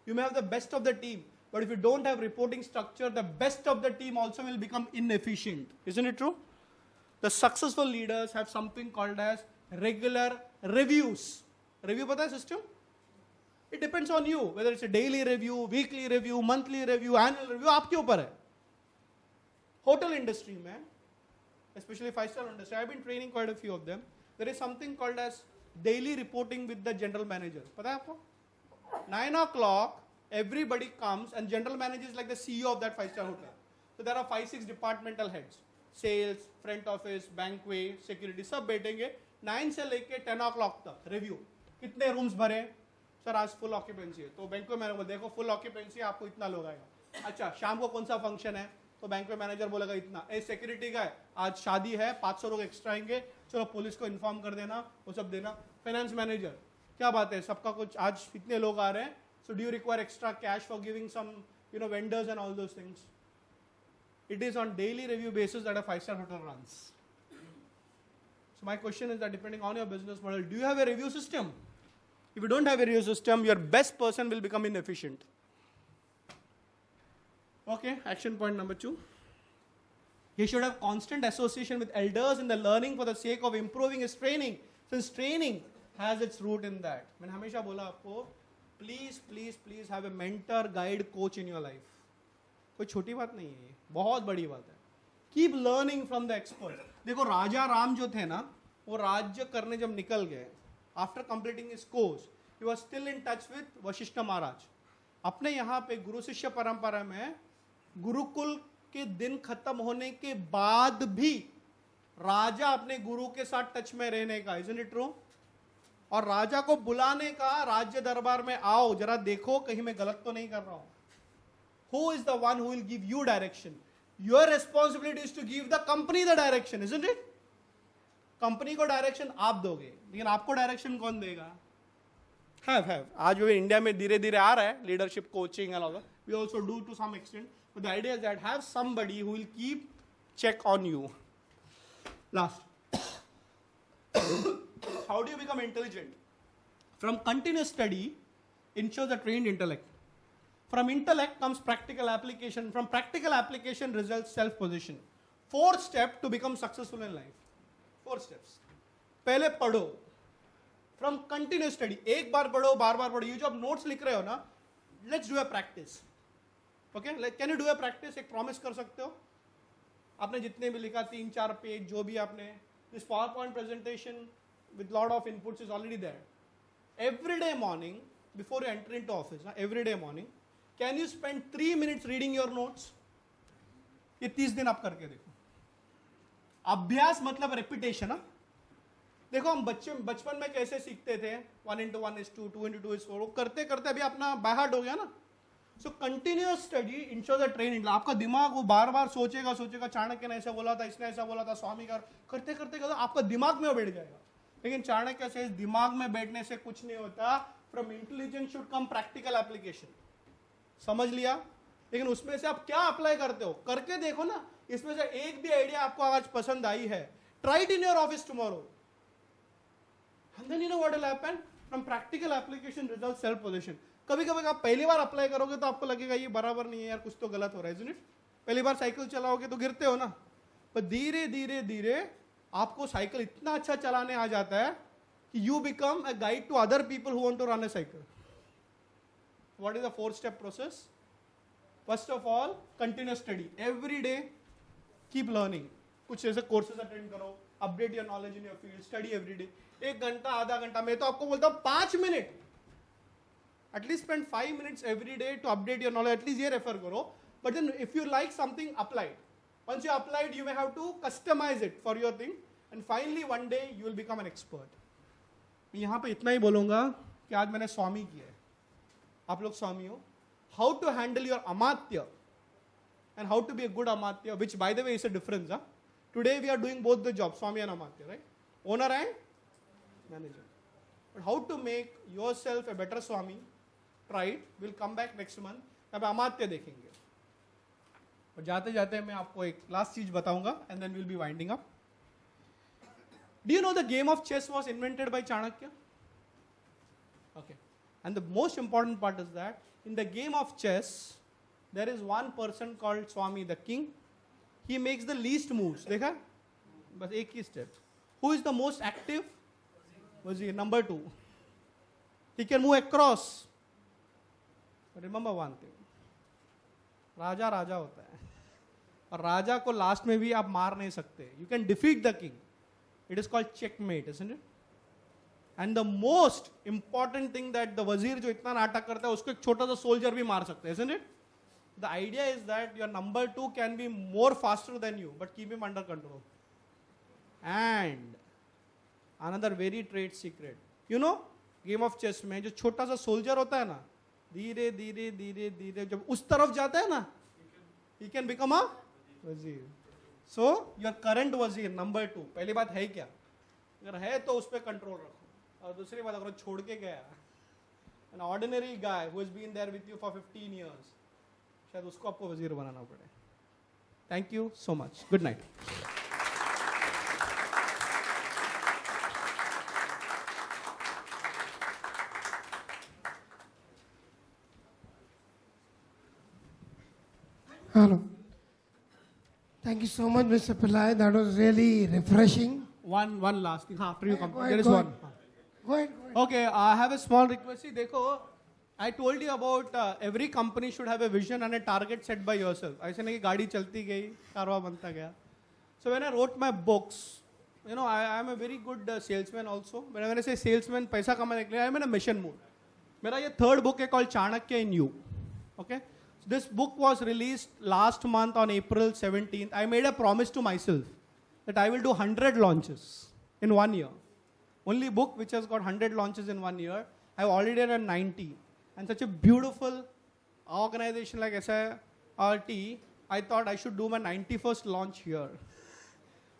You may have the best of the team, but if you don't have reporting structure, the best of the team also will become inefficient. Isn't it true? The successful leaders have something called as regular reviews. Review पता है system? It depends on you, whether it's a daily review, weekly review, monthly review, annual review, आपके ऊपर है. Hotel industry में, especially 5-star industry, I've been training quite a few of them. There is something called as daily reporting with the general manager. पता है आपको? 9 o'clock, everybody comes and general manager is like the CEO of that 5-star hotel. So there are 5-6 departmental heads. Sales, front office, banquet, security, सब बैठेंगे 9 से लेके 10 o'clock तक review. कितने rooms भरे? सर आज फुल ऑक्यूपेंसी है. तो बैंक्वेट मैनेजर बोले देखो फुल ऑक्यूपेंसी है, आपको इतना लोग आएगा. अच्छा शाम को कौन सा फंक्शन है? तो बैंक्वेट मैनेजर बोलेगा इतना. ए सिक्योरिटी का है, आज शादी है, 500 लोग एक्स्ट्रा आएंगे, चलो पुलिस को इन्फॉर्म कर देना, वो सब देना. फाइनेंस मैनेजर, क्या बात है, सबका कुछ आज इतने लोग आ रहे हैं, so do you require extra cash for giving some vendors and all those things? It is on daily review basis that a 5-star hotel runs. So my question is that depending on your business model, do you have a review system? If you don't have a review system, your best person will become inefficient. Okay, action point number 2. He should have constant association with elders in the learning for the sake of improving his training, since training has its root in that. मैंने हमेशा बोला आपको, please have a mentor, guide, coach in your life. कोई छोटी बात नहीं है, बहुत बड़ी बात है. Keep learning from the expert. देखो राजा राम जो थे ना, वो राज्य करने जब निकल गए, after completing his course, he was still in touch with Vashishtha महाराज. अपने यहाँ पे गुरु शिष्य परंपरा में गुरुकुल के दिन खत्म होने के बाद भी राजा अपने गुरु के साथ टच में रहने का, isn't it true? और राजा को बुलाने का, राज्य दरबार में आओ जरा देखो कहीं मैं गलत तो नहीं कर रहा हूं. Who is the one who will give you direction? Your responsibility is to give the company the direction, isn't it? Company को डायरेक्शन आप दोगे, लेकिन आपको डायरेक्शन कौन देगा? have. आज भी इंडिया में धीरे धीरे आ रहा है leadership coaching and all that. We also do to some extent, but the idea is that have somebody who will keep check on you. Last. How do you become intelligent? From continuous study ensures a trained intellect. From intellect comes practical application. From practical application results self-possession. 4 steps to become successful in life. 4 steps. पहले पढ़ो. From continuous study. एक बार पढ़ो, बार बार पढ़ो. ये जो आप notes लिख रहे हो ना, let's do a practice. Okay? Can you do a practice? एक promise कर सकते हो? आपने जितने भी लिखा 3-4 पेज जो भी आपने, this PowerPoint presentation with lot of inputs is already there. Every day morning before you enter into office, every day morning, can you spend 3 minutes reading your notes? ये 30 दिन आप करके देखो. अभ्यास मतलब रेपिटेशन. देखो हम बचपन में कैसे सीखते थे, 1 into 1 is 2, 2 into 2 is 4, वो करते करते अभी अपना बाय हार्ट हो गया ना. So continuous study ensures the training. आपका दिमाग वो बार बार सोचेगा, चाणक्य ने ऐसा बोला था, इसने ऐसा बोला था, स्वामी का करते करते आपका दिमाग में बैठ जाएगा. लेकिन चाणक्य से दिमाग में बैठने से कुछ नहीं होता. From intelligence should come practical application. समझ लिया? लेकिन उसमें से आप क्या अप्लाई करते हो करके देखो ना. इसमें से एक भी आइडिया आपको आज पसंद आई है, try it in your office tomorrow, and then you know what will happen. From practical application result self position. कभी कभी आप पहली बार अप्लाई करोगे तो आपको लगेगा ये बराबर नहीं है यार, कुछ तो गलत हो रहा है, isn't it? पहली बार साइकिल चलाओगे तो गिरते हो ना, पर धीरे धीरे धीरे आपको साइकिल इतना अच्छा चलाने आ जाता है कि you become a guide to other people who want to run a cycle. what is the 4-step process? First of all, continuous study. Every day, keep learning. कुछ ऐसे courses attend करो, update your knowledge in your field, study every day. 1 घंटा, आधा घंटा, मैं तो आपको बोलता हूँ 5 minute. At least spend 5 minutes every day to update your knowledge. At least ये refer करो. But then if you like something, apply it. Once you apply it, you may have to customize it for your thing. And finally, one day, you will become an expert. मैं यहाँ पे इतना ही बोलूँगा कि आज मैंने स्वामी किया है. आप लोग स्वामी हो. How to handle your amatya and how to be a good amatya, which by the way is a difference. Huh? Today we are doing both the jobs, swami and amatya, right? Owner and manager. But how to make yourself a better swami, try it. We'll come back next month. अब amatya देखेंगे. और जाते जाते मैं आपको एक last चीज बताऊंगा and then we'll be winding up. Do you know the game of chess was invented by Chanakya? Okay. And the most important part is that in the game of chess, there is one person called Swami, the king. He makes the least moves. देखा? बस एक ही step. Who is the most active? Wazir, number 2. He can move across. But remember one thing. राजा राजा होता है. और राजा को last में भी आप मार नहीं सकते. You can defeat the king. It is called checkmate, isn't it? And the most important thing that the wazir जो इतना नाटक करता है उसको एक छोटा सा soldier भी मार सकता है, isn't it? The idea is that your number 2 can be more faster than you, but keep him under control. And another very trade secret. You know, game of chess में जो छोटा सा soldier होता है ना, धीरे धीरे धीरे धीरे जब उस तरफ जाता है ना, he can become a wazir. So your current wazir number 2. पहली बात है क्या? अगर है तो उस पर कंट्रोल रखो. और दूसरी बात अगर छोड़ के गया, an ordinary guy who has been there with you for 15 years, शायद उसको आपको वजीर बनाना पड़े. Thank you so much. Good night. Hello. Thank you so much, Mr. Pillai. That was really refreshing. One last thing. After you come, Go ahead, there is go one. ahead. Go ahead. Okay, I have a small request. See, देखो, I told you about every company should have a vision and a target set by yourself. ऐसे नहीं कि गाड़ी चलती गई, कारवा बनता गया. So when I wrote my books, you know, I am a very good salesman also. But when I say salesman, पैसा कमाने के लिए, I am in a mission mood. मेरा ये third book है called Chanakya in You. Okay? So this book was released last month on April 17th. I made a promise to myself that I will do 100 launches in 1 year. Only book which has got 100 launches in 1 year. I've already done 90. And such a beautiful organization like SIRT, I thought I should do my 91st launch here.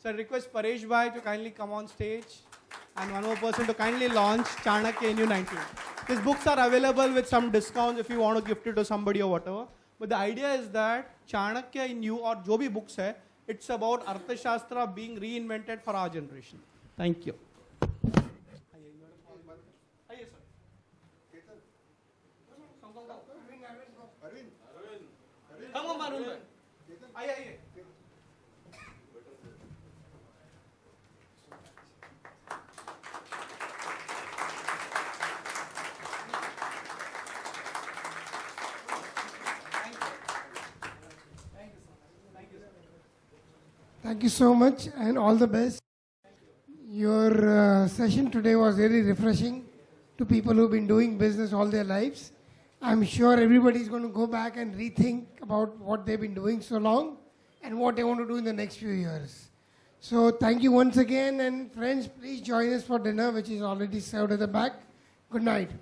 So I request Paresh Bhai to kindly come on stage and one more person to kindly launch Chanakya in You 19. These books are available with some discounts if you want to gift it to somebody or whatever. But the idea is that Chanakya in You or jo bhi books hai, it's about Arthashastra being reinvented for our generation. Thank you. Come on, Arun. आइए. Thank you so much and all the best. Your session today was very refreshing to people who've been doing business all their lives. I'm sure everybody is going to go back and rethink about what they've been doing so long and what they want to do in the next few years. So thank you once again, and friends, please join us for dinner, which is already served at the back. Good night.